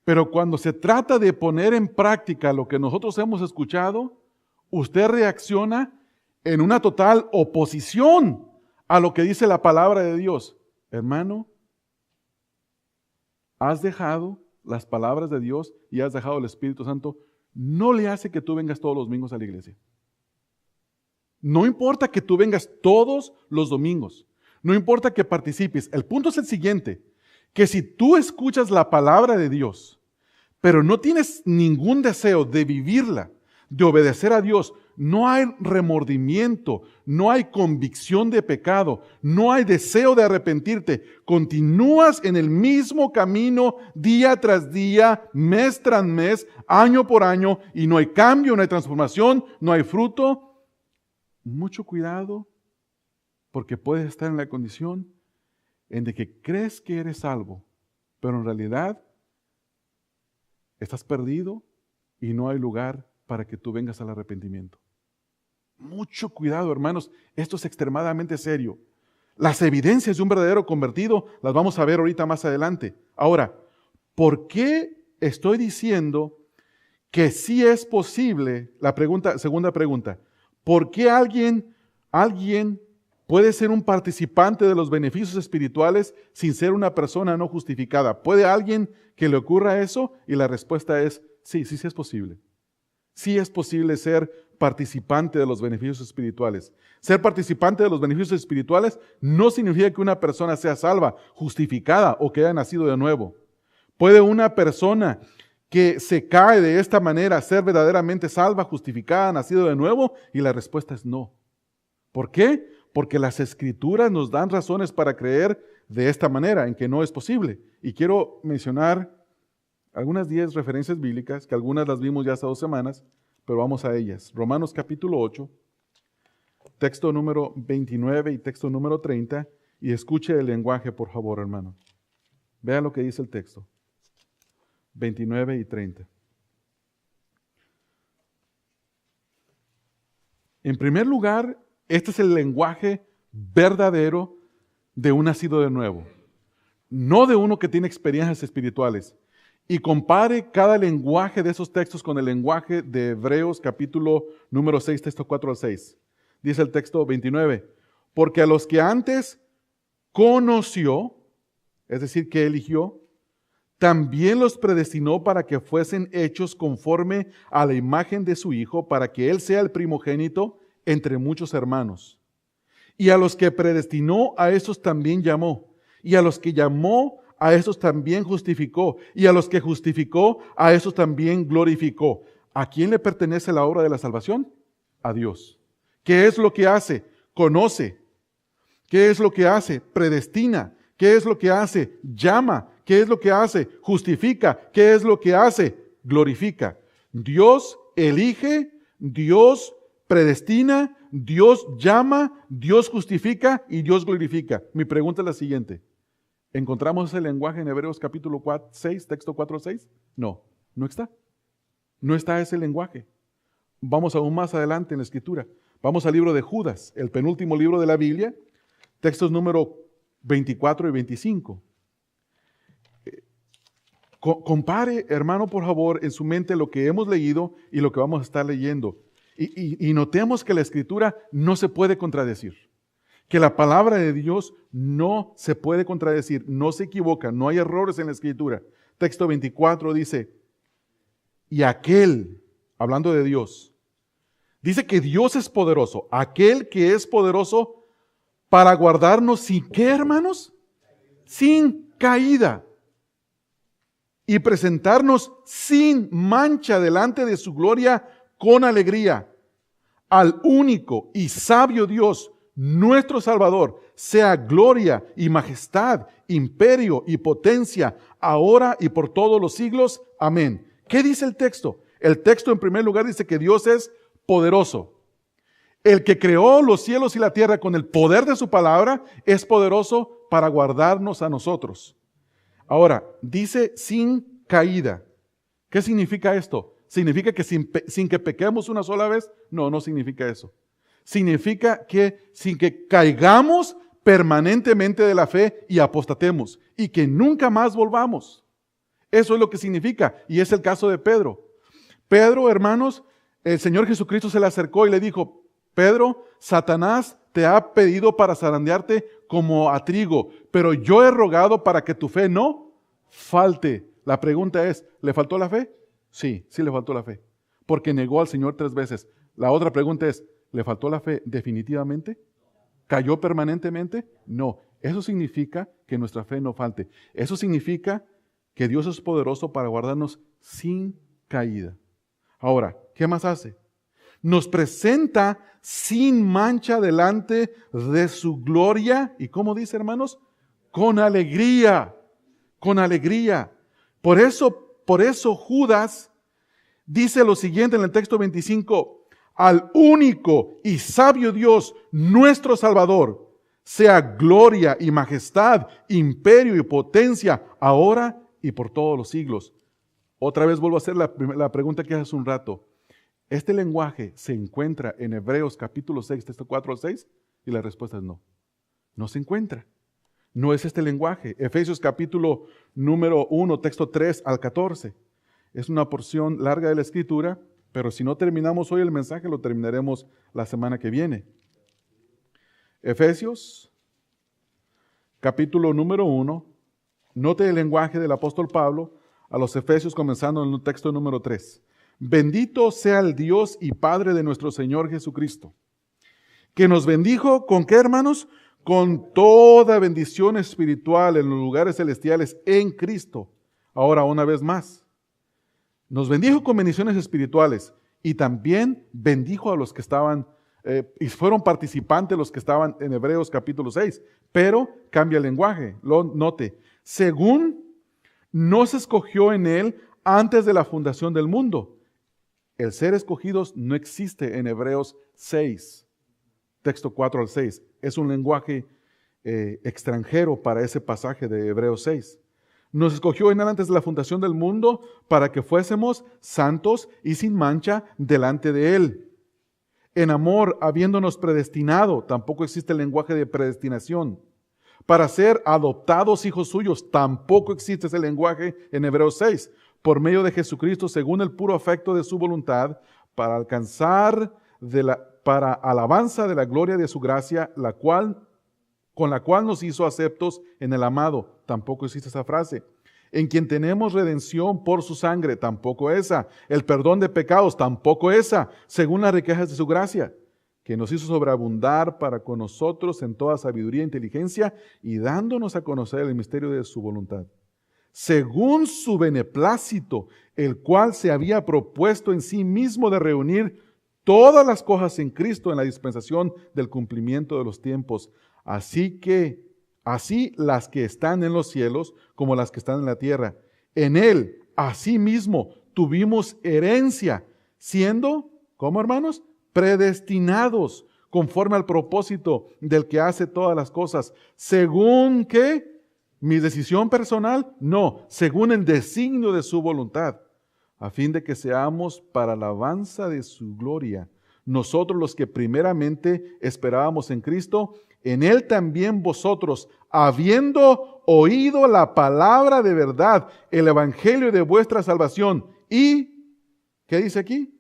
pero cuando se trata de poner en práctica lo que nosotros hemos escuchado, usted reacciona en una total oposición a lo que dice la palabra de Dios. Hermano, has dejado las palabras de Dios y has dejado el Espíritu Santo. No le hace que tú vengas todos los domingos a la iglesia. No importa que tú vengas todos los domingos. No importa que participes. El punto es el siguiente, que si tú escuchas la palabra de Dios, pero no tienes ningún deseo de vivirla, de obedecer a Dios, no hay remordimiento, no hay convicción de pecado, no hay deseo de arrepentirte, continúas en el mismo camino día tras día, mes tras mes, año por año, y no hay cambio, no hay transformación, no hay fruto, mucho cuidado, porque puedes estar en la condición en de que crees que eres salvo, pero en realidad estás perdido y no hay lugar para que tú vengas al arrepentimiento. Mucho cuidado, hermanos, esto es extremadamente serio. Las evidencias de un verdadero convertido las vamos a ver ahorita más adelante. Ahora, ¿por qué estoy diciendo que sí es posible? Segunda pregunta, ¿por qué alguien puede ser un participante de los beneficios espirituales sin ser una persona no justificada? ¿Puede alguien que le ocurra eso? Y la respuesta es sí es posible. Sí es posible ser participante de los beneficios espirituales. Ser participante de los beneficios espirituales no significa que una persona sea salva, justificada o que haya nacido de nuevo. ¿Puede una persona que se cae de esta manera ser verdaderamente salva, justificada, nacido de nuevo? Y la respuesta es no. ¿Por qué? Porque las Escrituras nos dan razones para creer de esta manera, en que no es posible. Y quiero mencionar algunas 10 referencias bíblicas, que algunas las vimos ya hace 2 semanas, pero vamos a ellas. Romanos capítulo 8, texto número 29 y texto número 30, y escuche el lenguaje, por favor, hermano. Vea lo que dice el texto. 29 y 30. En primer lugar, este es el lenguaje verdadero de un nacido de nuevo, no de uno que tiene experiencias espirituales. Y compare cada lenguaje de esos textos con el lenguaje de Hebreos capítulo número 6, texto 4 al 6. Dice el texto 29, porque a los que antes conoció, es decir, que eligió, también los predestinó para que fuesen hechos conforme a la imagen de su Hijo, para que Él sea el primogénito entre muchos hermanos. Y a los que predestinó, a esos también llamó. Y a los que llamó, a esos también justificó. Y a los que justificó, a esos también glorificó. ¿A quién le pertenece la obra de la salvación? A Dios. ¿Qué es lo que hace? Conoce. ¿Qué es lo que hace? Predestina. ¿Qué es lo que hace? Llama. ¿Qué es lo que hace? Justifica. ¿Qué es lo que hace? Glorifica. Dios elige, Dios predestina, Dios llama, Dios justifica y Dios glorifica. Mi pregunta es la siguiente. ¿Encontramos ese lenguaje en Hebreos capítulo 6, texto 4-6? No, no está. No está ese lenguaje. Vamos aún más adelante en la Escritura. Vamos al libro de Judas, el penúltimo libro de la Biblia, textos número 24 y 25. Compare, hermano, por favor, en su mente lo que hemos leído y lo que vamos a estar leyendo. Y notemos que la Escritura no se puede contradecir. Que la palabra de Dios no se puede contradecir, no se equivoca, no hay errores en la Escritura. Texto 24 dice, y aquel, hablando de Dios, dice que Dios es poderoso, aquel que es poderoso para guardarnos sin qué, hermanos, sin caída y presentarnos sin mancha delante de su gloria con alegría. Al único y sabio Dios, nuestro Salvador, sea gloria y majestad, imperio y potencia, ahora y por todos los siglos. Amén. ¿Qué dice el texto? El texto en primer lugar dice que Dios es poderoso. El que creó los cielos y la tierra con el poder de su palabra es poderoso para guardarnos a nosotros. Ahora, dice sin caída. ¿Qué significa esto? ¿Significa que sin que pequemos una sola vez? No, no significa eso. Significa que sin que caigamos permanentemente de la fe y apostatemos y que nunca más volvamos. Eso es lo que significa y es el caso de Pedro. Pedro, hermanos, el Señor Jesucristo se le acercó y le dijo, Pedro, Satanás te ha pedido para zarandearte como a trigo, pero yo he rogado para que tu fe no falte. La pregunta es, ¿le faltó la fe? Sí, sí le faltó la fe, porque negó al Señor 3 veces. La otra pregunta es, ¿le faltó la fe definitivamente? ¿Cayó permanentemente? No. Eso significa que nuestra fe no falte. Eso significa que Dios es poderoso para guardarnos sin caída. Ahora, ¿qué más hace? Nos presenta sin mancha delante de su gloria. ¿Y cómo dice, hermanos? Con alegría. Con alegría. Por eso Judas dice lo siguiente en el texto 25. al único y sabio Dios, nuestro Salvador, sea gloria y majestad, imperio y potencia, ahora y por todos los siglos. Otra vez vuelvo a hacer la pregunta que hace un rato. ¿Este lenguaje se encuentra en Hebreos capítulo 6, texto 4 al 6? Y la respuesta es no. No se encuentra. No es este lenguaje. Efesios capítulo número 1, texto 3 al 14. Es una porción larga de la Escritura, pero si no terminamos hoy el mensaje, lo terminaremos la semana que viene. Efesios capítulo número 1. Note el lenguaje del apóstol Pablo a los Efesios, comenzando en el texto número 3. Bendito sea el Dios y Padre de nuestro Señor Jesucristo, que nos bendijo ¿con qué, hermanos? Con toda bendición espiritual en los lugares celestiales en Cristo. Ahora, una vez más, nos bendijo con bendiciones espirituales y también bendijo a los que estaban y fueron participantes los que estaban en Hebreos capítulo 6, pero cambia el lenguaje. Note, según nos escogió en Él antes de la fundación del mundo. El ser escogidos no existe en Hebreos 6, texto 4 al 6. Es un lenguaje extranjero para ese pasaje de Hebreos 6. Nos escogió en Él antes de la fundación del mundo para que fuésemos santos y sin mancha delante de Él. En amor, habiéndonos predestinado, tampoco existe el lenguaje de predestinación. Para ser adoptados hijos suyos, tampoco existe ese lenguaje en Hebreos 6. Por medio de Jesucristo, según el puro afecto de su voluntad, para alcanzar para alabanza de la gloria de su gracia, con la cual nos hizo aceptos en el amado. Tampoco existe esa frase. En quien tenemos redención por su sangre, tampoco esa. El perdón de pecados, tampoco esa, según las riquezas de su gracia, que nos hizo sobreabundar para con nosotros en toda sabiduría e inteligencia, y dándonos a conocer el misterio de su voluntad, según su beneplácito, el cual se había propuesto en sí mismo de reunir todas las cosas en Cristo en la dispensación del cumplimiento de los tiempos. Así las que están en los cielos como las que están en la tierra. En Él, asimismo, tuvimos herencia, siendo, ¿cómo, hermanos? Predestinados conforme al propósito del que hace todas las cosas. ¿Según qué? ¿Mi decisión personal? No, según el designio de su voluntad, a fin de que seamos para alabanza de su gloria. Nosotros los que primeramente esperábamos en Cristo, en Él también vosotros, habiendo oído la palabra de verdad, el evangelio de vuestra salvación. Y, ¿qué dice aquí?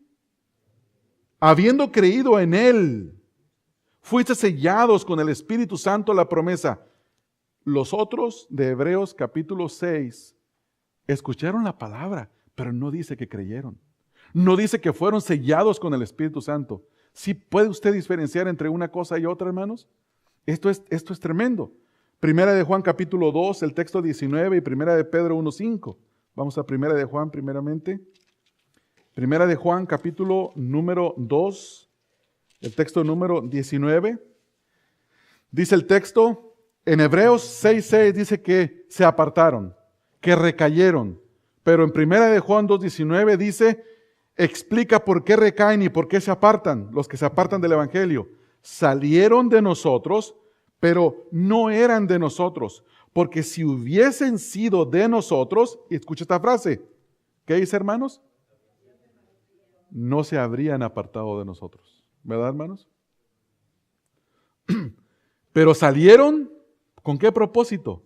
Habiendo creído en Él, fuiste sellados con el Espíritu Santo la promesa. Los otros de Hebreos capítulo 6 escucharon la palabra, pero no dice que creyeron. No dice que fueron sellados con el Espíritu Santo. ¿Sí puede usted diferenciar entre una cosa y otra, hermanos? Esto es tremendo. Primera de Juan capítulo 2, el texto 19 y Primera de Pedro 1:5. Vamos a Primera de Juan primeramente. Primera de Juan capítulo número 2, el texto número 19. Dice el texto, en Hebreos 6:6 dice que se apartaron, que recayeron. Pero en Primera de Juan 2:19 dice, explica por qué recaen y por qué se apartan, los que se apartan del Evangelio. Salieron de nosotros, pero no eran de nosotros, porque si hubiesen sido de nosotros, y escucha esta frase, ¿qué dice, hermanos? No se habrían apartado de nosotros, ¿verdad, hermanos? Pero salieron, ¿con qué propósito?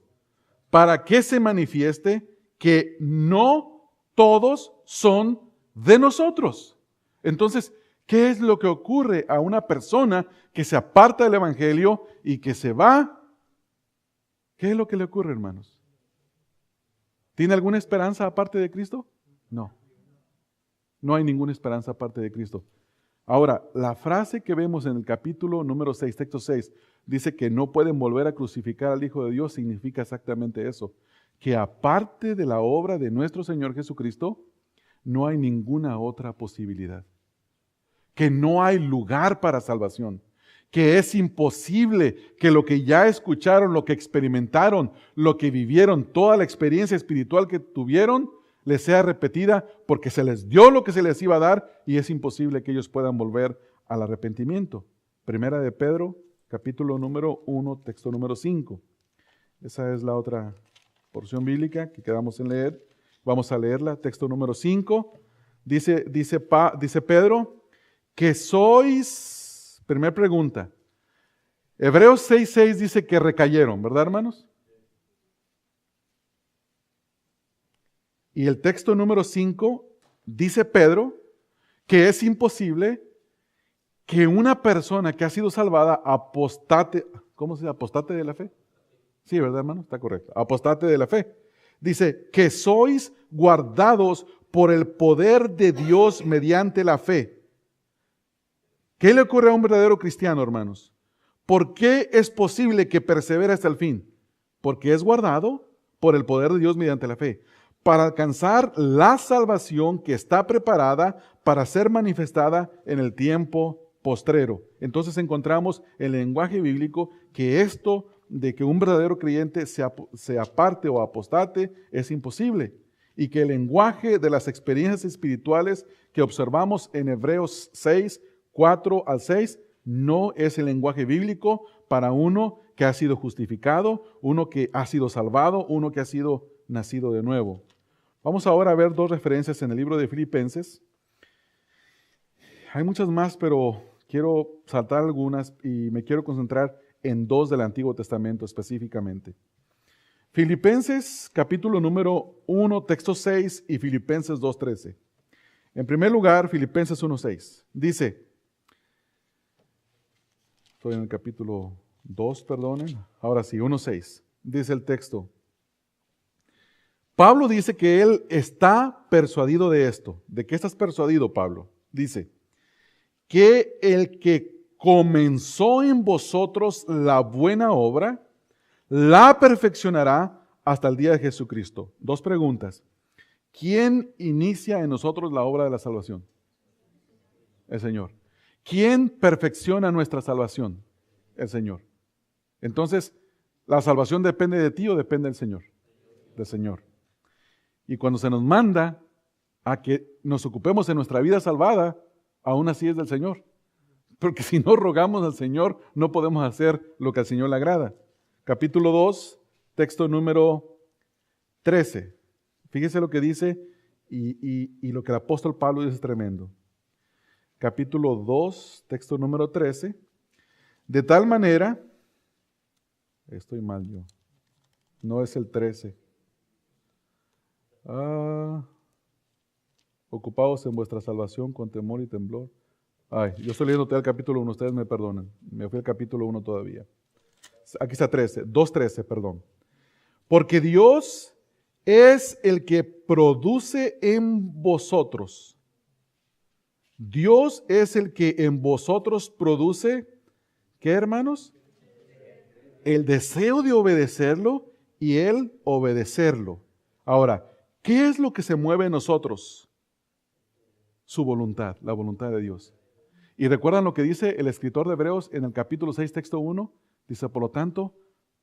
Para que se manifieste que no todos son de nosotros. Entonces, ¿qué es lo que ocurre a una persona que se aparta del Evangelio y que se va? ¿Qué es lo que le ocurre, hermanos? ¿Tiene alguna esperanza aparte de Cristo? No. No hay ninguna esperanza aparte de Cristo. Ahora, la frase que vemos en el capítulo número 6, texto 6, dice que no pueden volver a crucificar al Hijo de Dios, significa exactamente eso. Que aparte de la obra de nuestro Señor Jesucristo, no hay ninguna otra posibilidad. Que no hay lugar para salvación. Que es imposible que lo que ya escucharon, lo que experimentaron, lo que vivieron, toda la experiencia espiritual que tuvieron, les sea repetida, porque se les dio lo que se les iba a dar y es imposible que ellos puedan volver al arrepentimiento. Primera de Pedro, capítulo número 1, texto número 5. Esa es la otra porción bíblica que quedamos en leer. Vamos a leerla, texto número 5. Dice Pedro, que sois, primera pregunta, Hebreos 6:6 dice que recayeron, ¿verdad, hermanos? Y el texto número 5 dice Pedro que es imposible que una persona que ha sido salvada apostate, ¿cómo se dice? ¿Apostate de la fe? Sí, ¿verdad, hermano? Está correcto. Apostate de la fe. Dice que sois guardados por el poder de Dios mediante la fe. ¿Qué le ocurre a un verdadero cristiano, hermanos? ¿Por qué es posible que persevere hasta el fin? Porque es guardado por el poder de Dios mediante la fe, para alcanzar la salvación que está preparada para ser manifestada en el tiempo postrero. Entonces encontramos en el lenguaje bíblico que esto de que un verdadero creyente se aparte o apostate es imposible, y que el lenguaje de las experiencias espirituales que observamos en Hebreos 6, 4 al 6, no es el lenguaje bíblico para uno que ha sido justificado, uno que ha sido salvado, uno que ha sido nacido de nuevo. Vamos ahora a ver dos referencias en el libro de Filipenses. Hay muchas más, pero quiero saltar algunas y me quiero concentrar en dos del Antiguo Testamento específicamente. Filipenses capítulo número 1, texto 6 y Filipenses 2:13. En primer lugar, Filipenses 1:6. Dice, estoy en el capítulo 2, perdonen. Ahora sí, 1:6. Dice el texto. Pablo dice que él está persuadido de esto. ¿De qué estás persuadido, Pablo? Dice, que el que comenzó en vosotros la buena obra, la perfeccionará hasta el día de Jesucristo. Dos preguntas. ¿Quién inicia en nosotros la obra de la salvación? El Señor. ¿Quién perfecciona nuestra salvación? El Señor. Entonces, ¿la salvación depende de ti o depende del Señor? Del Señor. Y cuando se nos manda a que nos ocupemos en nuestra vida salvada, aún así es del Señor. Porque si no rogamos al Señor, no podemos hacer lo que al Señor le agrada. Capítulo 2, texto número 13. Fíjese lo que dice y lo que el apóstol Pablo dice es tremendo. Capítulo 2, texto número 13. De tal manera, estoy mal yo, no es el 13. Ocupados en vuestra salvación con temor y temblor. Yo estoy leyendo el capítulo 1, ustedes me perdonan. Me fui al capítulo 1 todavía. Aquí está 13, 2:13, perdón. Porque Dios es el que produce en vosotros. Dios es el que en vosotros produce, ¿qué, hermanos? El deseo de obedecerlo y el obedecerlo. Ahora, ¿qué es lo que se mueve en nosotros? Su voluntad, la voluntad de Dios. Y recuerdan lo que dice el escritor de Hebreos en el capítulo 6, texto 1. Dice, por lo tanto,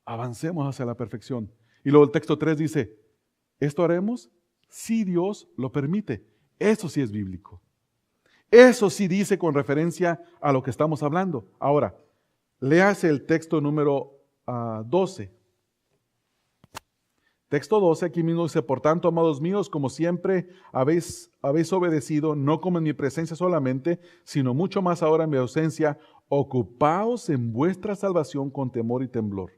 avancemos hacia la perfección. Y luego el texto 3 dice, esto haremos si Dios lo permite. Eso sí es bíblico. Eso sí dice con referencia a lo que estamos hablando. Ahora, léase el texto número 12. Texto 12, aquí mismo dice, por tanto, amados míos, como siempre habéis obedecido, no como en mi presencia solamente, sino mucho más ahora en mi ausencia, ocupaos en vuestra salvación con temor y temblor.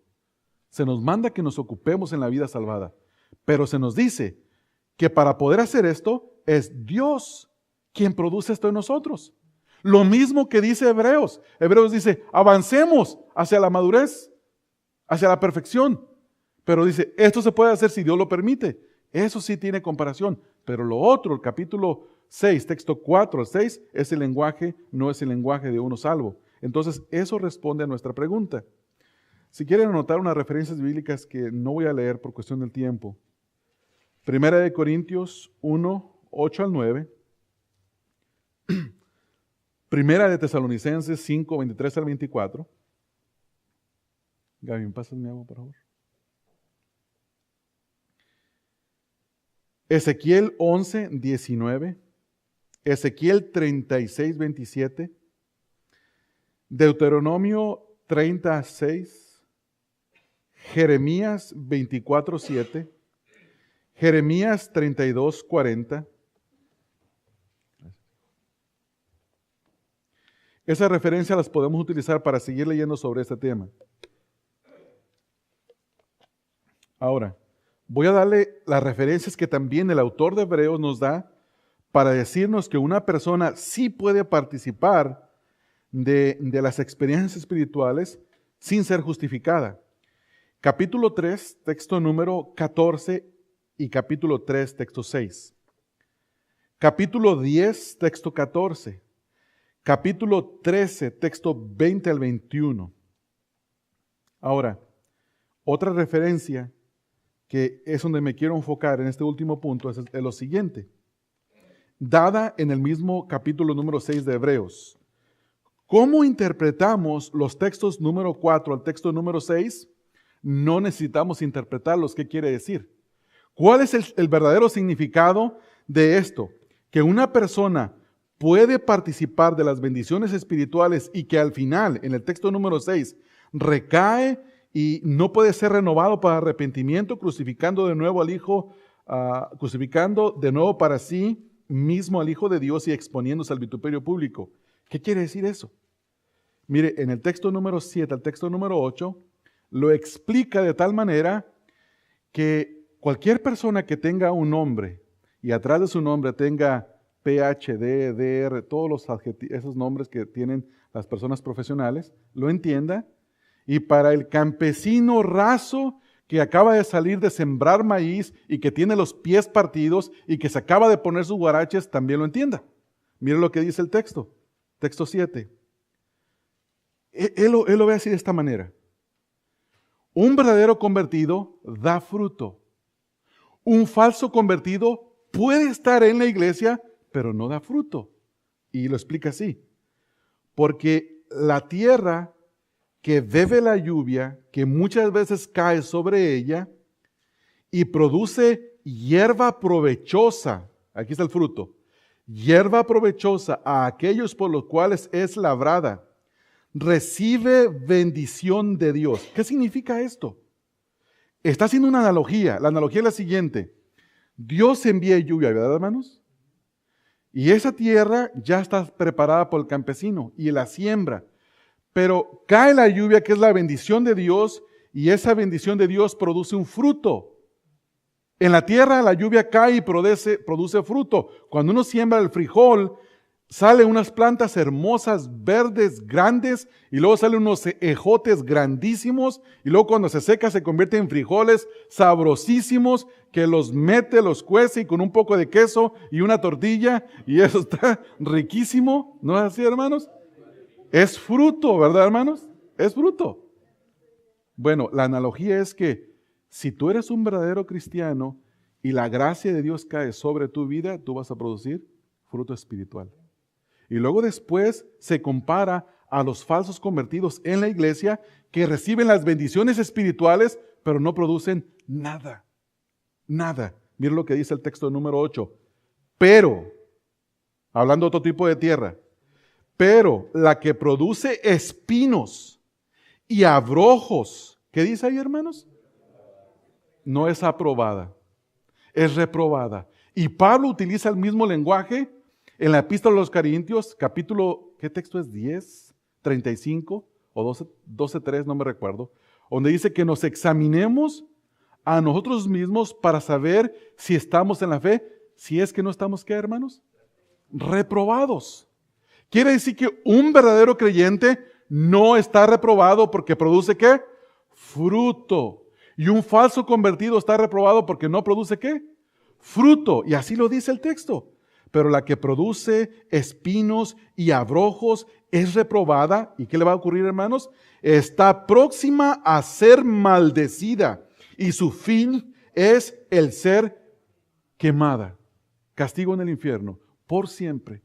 Se nos manda que nos ocupemos en la vida salvada, pero se nos dice que para poder hacer esto es Dios quien produce esto en nosotros. Lo mismo que dice Hebreos. Hebreos dice, avancemos hacia la madurez, hacia la perfección. Pero dice, esto se puede hacer si Dios lo permite. Eso sí tiene comparación. Pero lo otro, el capítulo 6, texto 4 al 6, es el lenguaje, no es el lenguaje de uno salvo. Entonces, eso responde a nuestra pregunta. Si quieren anotar unas referencias bíblicas que no voy a leer por cuestión del tiempo. Primera de Corintios 1, 8 al 9. Primera de Tesalonicenses 5, 23 al 24. Gaby, ¿me pasas mi agua, por favor? Ezequiel 11, 19, Ezequiel 36, 27, Deuteronomio 36, Jeremías 24, 7, Jeremías 32, 40. Esas referencias las podemos utilizar para seguir leyendo sobre este tema. Ahora, voy a darle las referencias que también el autor de Hebreos nos da para decirnos que una persona sí puede participar de las experiencias espirituales sin ser justificada. Capítulo 3, texto número 14 y capítulo 3, texto 6. Capítulo 10, texto 14. Capítulo 13, texto 20 al 21. Ahora, otra referencia que es donde me quiero enfocar en este último punto es lo siguiente. Dada en el mismo capítulo número 6 de Hebreos. ¿Cómo interpretamos los textos número 4 al texto número 6? No necesitamos interpretarlos. ¿Qué quiere decir? ¿Cuál es el verdadero significado de esto? Que una persona puede participar de las bendiciones espirituales y que al final, en el texto número 6, recae y no puede ser renovado para arrepentimiento, crucificando de nuevo al Hijo, crucificando de nuevo para sí mismo al Hijo de Dios y exponiéndose al vituperio público. ¿Qué quiere decir eso? Mire, en el texto número 7 al texto número 8, lo explica de tal manera que cualquier persona que tenga un nombre y atrás de su nombre tenga PhD, DR, todos los esos nombres que tienen las personas profesionales, lo entienda. Y para el campesino raso que acaba de salir de sembrar maíz y que tiene los pies partidos y que se acaba de poner sus guaraches, también lo entienda. Mire lo que dice el texto, texto 7. Él lo ve así de esta manera. Un verdadero convertido da fruto. Un falso convertido puede estar en la iglesia, pero no da fruto. Y lo explica así. Porque la tierra que bebe la lluvia, que muchas veces cae sobre ella y produce hierba provechosa, aquí está el fruto, hierba provechosa a aquellos por los cuales es labrada, recibe bendición de Dios. ¿Qué significa esto? Está haciendo una analogía. La analogía es la siguiente. Dios envía lluvia, ¿verdad, hermanos? Y esa tierra ya está preparada por el campesino y la siembra. Pero cae la lluvia, que es la bendición de Dios, y esa bendición de Dios produce un fruto. En la tierra la lluvia cae y produce fruto. Cuando uno siembra el frijol, salen unas plantas hermosas, verdes, grandes, y luego salen unos ejotes grandísimos, y luego cuando se seca se convierte en frijoles sabrosísimos, que los mete, los cuece, y con un poco de queso y una tortilla, y eso está riquísimo. ¿No es así, hermanos? Es fruto, ¿verdad, hermanos? Es fruto. Bueno, la analogía es que si tú eres un verdadero cristiano y la gracia de Dios cae sobre tu vida, tú vas a producir fruto espiritual. Y luego después se compara a los falsos convertidos en la iglesia que reciben las bendiciones espirituales, pero no producen nada. Nada. Mira lo que dice el texto número 8. Pero, hablando de otro tipo de tierra, pero la que produce espinos y abrojos, ¿qué dice ahí, hermanos? No es aprobada, es reprobada. Y Pablo utiliza el mismo lenguaje en la epístola a los Corintios, capítulo, ¿qué texto es? 10, 35 o 12, 3, no me recuerdo, donde dice que nos examinemos a nosotros mismos para saber si estamos en la fe, si es que no estamos, ¿qué, hermanos? Reprobados. Quiere decir que un verdadero creyente no está reprobado porque produce ¿qué? Fruto. Y un falso convertido está reprobado porque no produce ¿qué? Fruto. Y así lo dice el texto. Pero la que produce espinos y abrojos es reprobada. ¿Y qué le va a ocurrir, hermanos? Está próxima a ser maldecida. Y su fin es el ser quemada. Castigo en el infierno. Por siempre.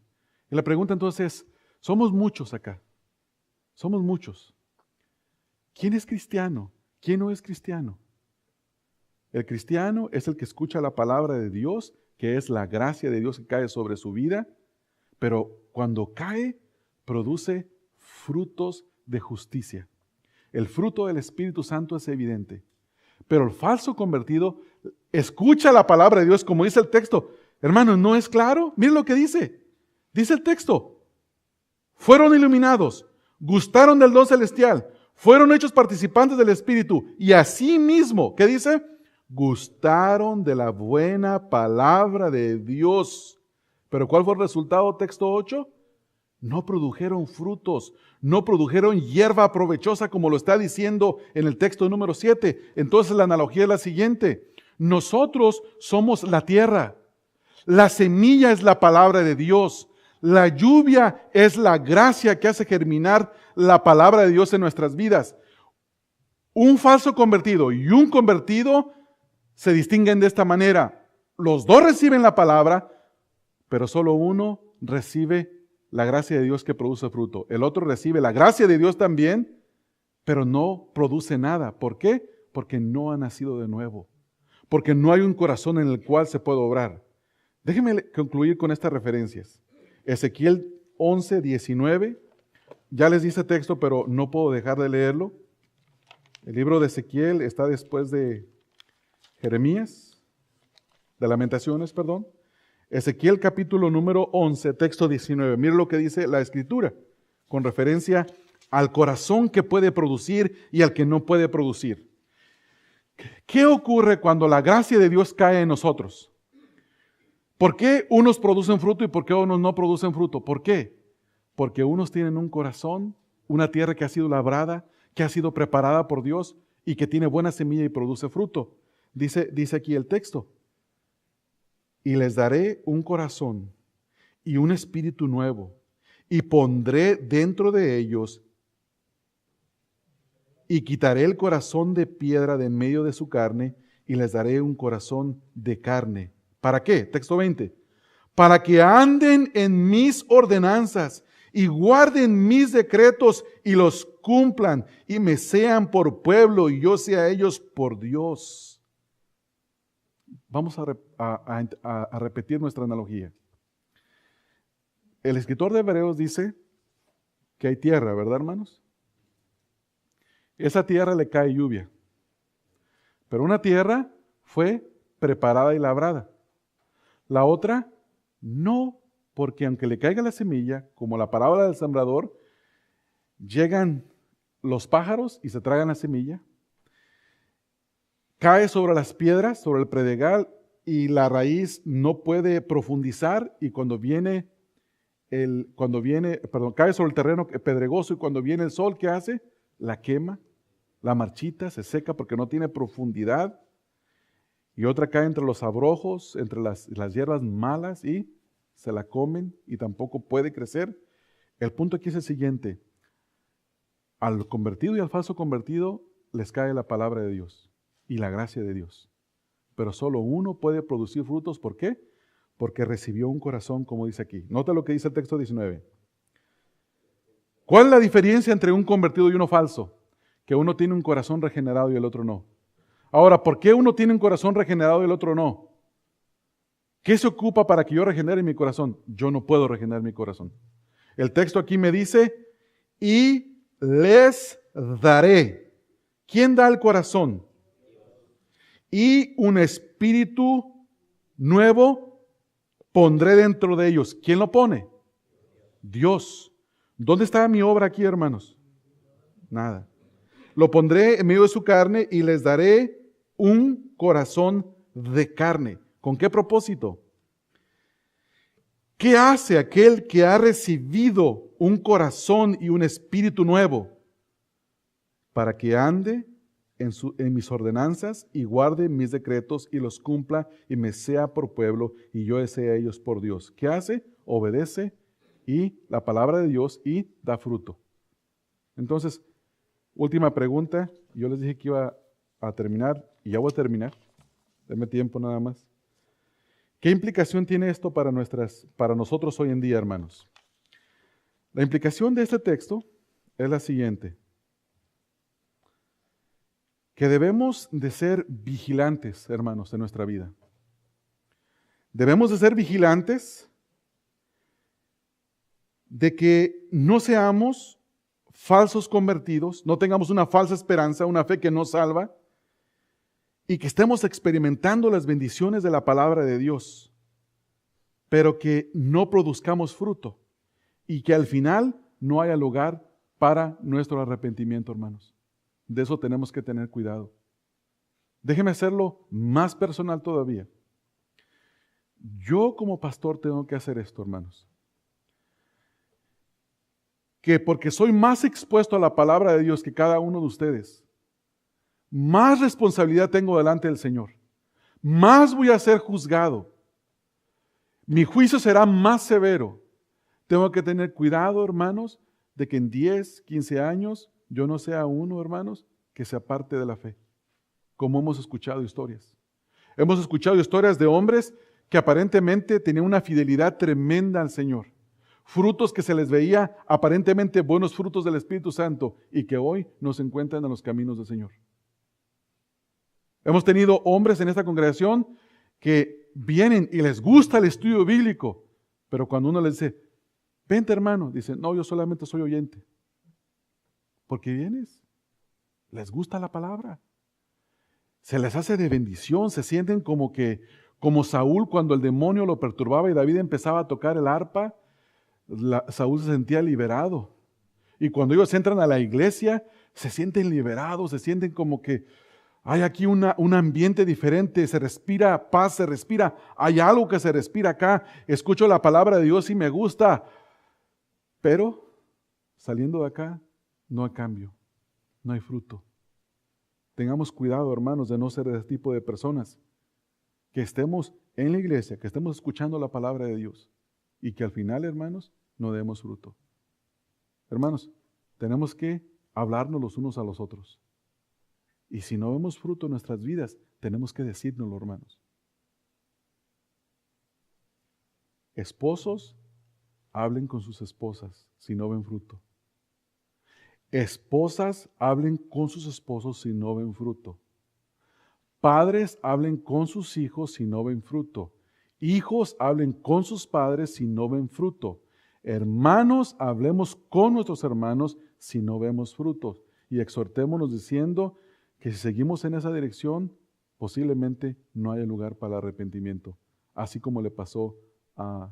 Y la pregunta entonces, somos muchos acá, somos muchos. ¿Quién es cristiano? ¿Quién no es cristiano? El cristiano es el que escucha la palabra de Dios, que es la gracia de Dios que cae sobre su vida, pero cuando cae, produce frutos de justicia. El fruto del Espíritu Santo es evidente. Pero el falso convertido escucha la palabra de Dios, como dice el texto. Hermanos, ¿no es claro? Miren lo que dice. Dice el texto. Fueron iluminados, gustaron del don celestial, fueron hechos participantes del Espíritu y asimismo, ¿qué dice? Gustaron de la buena palabra de Dios. ¿Pero cuál fue el resultado? Texto 8. No produjeron frutos, no produjeron hierba provechosa como lo está diciendo en el texto número 7. Entonces la analogía es la siguiente. Nosotros somos la tierra, la semilla es la palabra de Dios, la lluvia es la gracia que hace germinar la palabra de Dios en nuestras vidas. Un falso convertido y un convertido se distinguen de esta manera. Los dos reciben la palabra, pero solo uno recibe la gracia de Dios que produce fruto. El otro recibe la gracia de Dios también, pero no produce nada. ¿Por qué? Porque no ha nacido de nuevo. Porque no hay un corazón en el cual se puede obrar. Déjenme concluir con estas referencias. Ezequiel 11, 19. Ya les di ese texto, pero no puedo dejar de leerlo. El libro de Ezequiel está después de Jeremías, de Lamentaciones, perdón. Ezequiel capítulo número 11, texto 19. Mire lo que dice la Escritura con referencia al corazón que puede producir y al que no puede producir. ¿Qué ocurre cuando la gracia de Dios cae en nosotros? ¿Por qué unos producen fruto y por qué unos no producen fruto? ¿Por qué? Porque unos tienen un corazón, una tierra que ha sido labrada, que ha sido preparada por Dios y que tiene buena semilla y produce fruto. Dice aquí el texto. Y les daré un corazón y un espíritu nuevo, y pondré dentro de ellos, y quitaré el corazón de piedra de en medio de su carne, y les daré un corazón de carne. ¿Para qué? Texto 20. Para que anden en mis ordenanzas, y guarden mis decretos, y los cumplan, y me sean por pueblo, y yo sea ellos por Dios. Vamos a repetir nuestra analogía. El escritor de Hebreos dice que hay tierra, ¿verdad, hermanos? Esa tierra le cae lluvia. Pero una tierra fue preparada y labrada. La otra no, porque aunque le caiga la semilla, como la parábola del sembrador, llegan los pájaros y se tragan la semilla. Cae sobre las piedras, sobre el predel, y la raíz no puede profundizar, y cae sobre el terreno pedregoso, y cuando viene el sol, ¿qué hace? La quema, la marchita, se seca porque no tiene profundidad. Y otra cae entre los abrojos, entre las hierbas malas, y se la comen y tampoco puede crecer. El punto aquí es el siguiente. Al convertido y al falso convertido les cae la palabra de Dios y la gracia de Dios. Pero solo uno puede producir frutos. ¿Por qué? Porque recibió un corazón, como dice aquí. Nota lo que dice el texto 19. ¿Cuál es la diferencia entre un convertido y uno falso? Que uno tiene un corazón regenerado y el otro no. Ahora, ¿por qué uno tiene un corazón regenerado y el otro no? ¿Qué se ocupa para que yo regenere mi corazón? Yo no puedo regenerar mi corazón. El texto aquí me dice, y les daré. ¿Quién da el corazón? Y un espíritu nuevo pondré dentro de ellos. ¿Quién lo pone? Dios. ¿Dónde está mi obra aquí, hermanos? Nada. Lo pondré en medio de su carne y les daré un corazón de carne. ¿Con qué propósito? ¿Qué hace aquel que ha recibido un corazón y un espíritu nuevo? Para que ande en mis ordenanzas y guarde mis decretos y los cumpla y me sea por pueblo y yo sea ellos por Dios. ¿Qué hace? Obedece y la palabra de Dios y da fruto. Entonces, última pregunta. Yo les dije que iba a terminar y ya voy a terminar. Denme tiempo nada más. ¿Qué implicación tiene esto para nosotros hoy en día, hermanos? La implicación de este texto es la siguiente. que debemos de ser vigilantes, hermanos, en nuestra vida. Debemos de ser vigilantes de que no seamos falsos convertidos, no tengamos una falsa esperanza, una fe que no salva, y que estemos experimentando las bendiciones de la palabra de Dios, pero que no produzcamos fruto y que al final no haya lugar para nuestro arrepentimiento, hermanos. De eso tenemos que tener cuidado. Déjeme hacerlo más personal todavía. Yo como pastor tengo que hacer esto, hermanos. Que porque soy más expuesto a la palabra de Dios que cada uno de ustedes, más responsabilidad tengo delante del Señor. Más voy a ser juzgado. Mi juicio será más severo. Tengo que tener cuidado, hermanos, de que en 10, 15 años yo no sea uno, hermanos, que se aparte de la fe. Como hemos escuchado historias. Hemos escuchado historias de hombres que aparentemente tenían una fidelidad tremenda al Señor. Frutos que se les veía aparentemente buenos frutos del Espíritu Santo y que hoy no se encuentran en los caminos del Señor. Hemos tenido hombres en esta congregación que vienen y les gusta el estudio bíblico, pero cuando uno les dice, vente hermano, dicen, no, yo solamente soy oyente. ¿Por qué vienes? Les gusta la palabra. Se les hace de bendición, se sienten como Saúl cuando el demonio lo perturbaba y David empezaba a tocar el arpa, Saúl se sentía liberado. Y cuando ellos entran a la iglesia, se sienten liberados, se sienten como que hay aquí un ambiente diferente, se respira paz, se respira, hay algo que se respira acá, escucho la palabra de Dios y me gusta, pero saliendo de acá no hay cambio, no hay fruto. Tengamos cuidado, hermanos, de no ser de este tipo de personas, que estemos en la iglesia, que estemos escuchando la palabra de Dios y que al final, hermanos, no demos fruto. Hermanos, tenemos que hablarnos los unos a los otros. Y si no vemos fruto en nuestras vidas, tenemos que decírnoslo, hermanos. Esposos, hablen con sus esposas si no ven fruto. Esposas, hablen con sus esposos si no ven fruto. Padres, hablen con sus hijos si no ven fruto. Hijos, hablen con sus padres si no ven fruto. Hermanos, hablemos con nuestros hermanos si no vemos frutos. Y exhortémonos diciendo que si seguimos en esa dirección, posiblemente no haya lugar para el arrepentimiento, así como le pasó a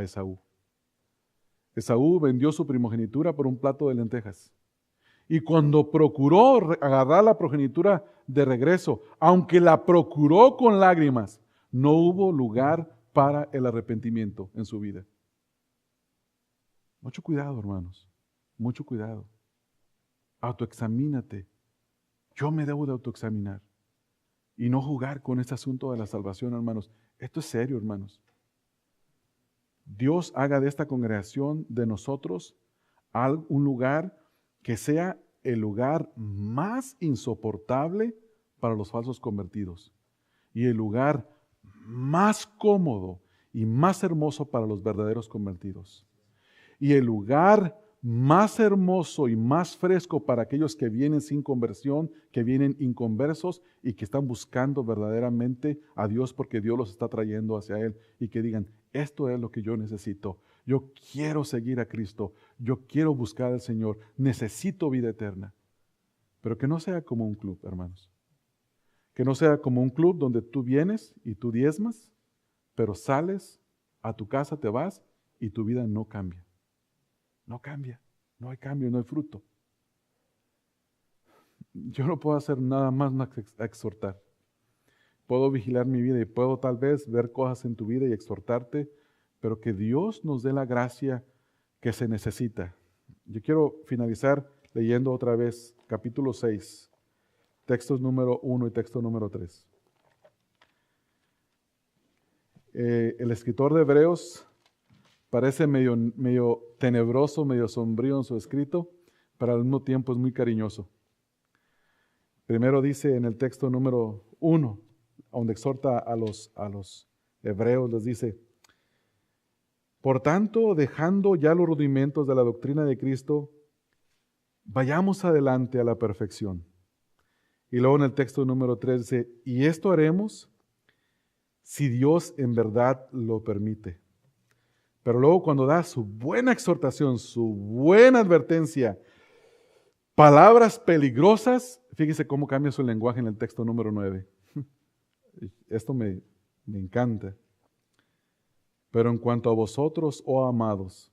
Esaú. Esaú vendió su primogenitura por un plato de lentejas. Y cuando procuró agarrar la primogenitura de regreso, aunque la procuró con lágrimas, no hubo lugar para el arrepentimiento en su vida. Mucho cuidado, hermanos, mucho cuidado. Autoexamínate. Yo me debo de autoexaminar y no jugar con este asunto de la salvación, hermanos. Esto es serio, hermanos. Dios haga de esta congregación, de nosotros, un lugar que sea el lugar más insoportable para los falsos convertidos y el lugar más cómodo y más hermoso para los verdaderos convertidos. Y el lugar más hermoso y más fresco para aquellos que vienen sin conversión, que vienen inconversos y que están buscando verdaderamente a Dios porque Dios los está trayendo hacia Él y que digan, esto es lo que yo necesito. Yo quiero seguir a Cristo. Yo quiero buscar al Señor. Necesito vida eterna. Pero que no sea como un club, hermanos. Que no sea como un club donde tú vienes y tú diezmas, pero sales, a tu casa te vas y tu vida no cambia. No cambia, no hay cambio, no hay fruto. Yo no puedo hacer nada más que exhortar. Puedo vigilar mi vida y puedo tal vez ver cosas en tu vida y exhortarte, pero que Dios nos dé la gracia que se necesita. Yo quiero finalizar leyendo otra vez capítulo 6, textos número 1 y texto número 3. El escritor de Hebreos parece medio tenebroso, medio sombrío en su escrito, pero al mismo tiempo es muy cariñoso. Primero dice en el texto número 1, donde exhorta a los hebreos, les dice, por tanto, dejando ya los rudimentos de la doctrina de Cristo, vayamos adelante a la perfección, Y luego en el texto número 3 dice, y esto haremos si Dios en verdad lo permite. Pero luego cuando da su buena exhortación, su buena advertencia, palabras peligrosas, fíjese cómo cambia su lenguaje en el texto número 9. Esto me encanta. Pero en cuanto a vosotros, oh amados,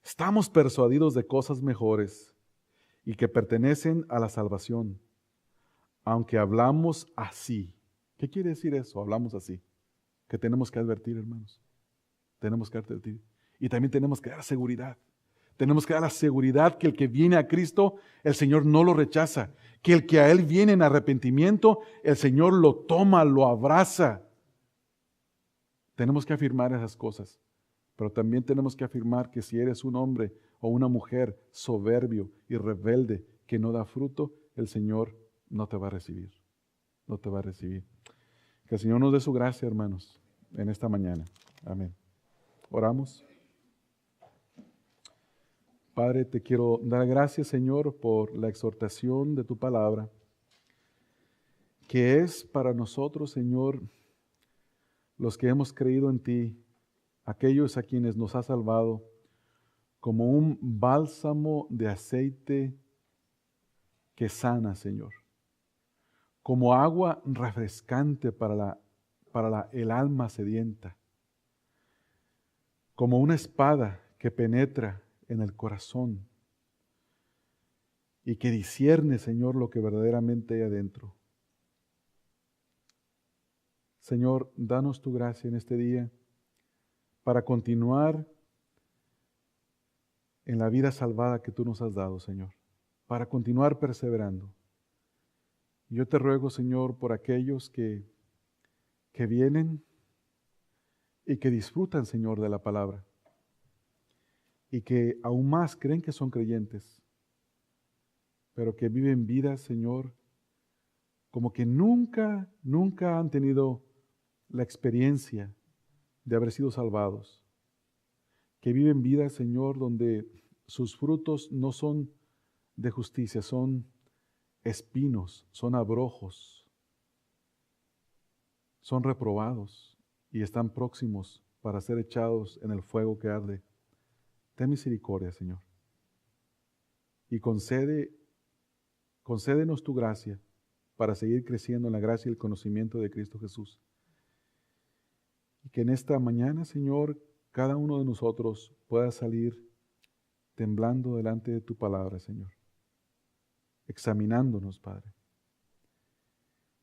estamos persuadidos de cosas mejores y que pertenecen a la salvación, aunque hablamos así. ¿Qué quiere decir eso? Hablamos así. Que tenemos que advertir, hermanos. Tenemos que advertir. Y también tenemos que dar seguridad. Tenemos que dar la seguridad que el que viene a Cristo, el Señor no lo rechaza. Que el que a Él viene en arrepentimiento, el Señor lo toma, lo abraza. Tenemos que afirmar esas cosas. Pero también tenemos que afirmar que si eres un hombre o una mujer soberbio y rebelde que no da fruto, el Señor no te va a recibir. No te va a recibir. Que el Señor nos dé su gracia, hermanos, en esta mañana. Amén. Oramos. Padre, te quiero dar gracias, Señor, por la exhortación de tu palabra, que es para nosotros, Señor, los que hemos creído en ti, aquellos a quienes nos has salvado, como un bálsamo de aceite que sana, Señor, como agua refrescante para el alma sedienta, como una espada que penetra en el corazón y que discierne, Señor, lo que verdaderamente hay adentro. Señor, danos tu gracia en este día para continuar en la vida salvada que tú nos has dado, Señor, para continuar perseverando. Yo te ruego, Señor, por aquellos que vienen y que disfrutan, Señor, de la palabra y que aún más creen que son creyentes, pero que viven vidas, Señor, como que nunca han tenido la experiencia de haber sido salvados. Que viven vidas, Señor, donde sus frutos no son de justicia, son espinos, son abrojos, son reprobados y están próximos para ser echados en el fuego que arde. Ten misericordia, Señor, y concédenos tu gracia para seguir creciendo en la gracia y el conocimiento de Cristo Jesús. Y que en esta mañana, Señor, cada uno de nosotros pueda salir temblando delante de tu palabra, Señor, examinándonos, Padre,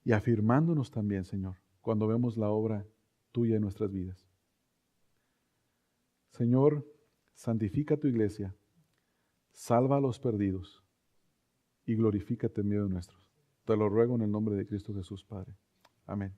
y afirmándonos también, Señor, cuando vemos la obra tuya en nuestras vidas. Señor, santifica tu iglesia, salva a los perdidos y glorifícate en medio de nuestros. Te lo ruego en el nombre de Cristo Jesús, Padre. Amén.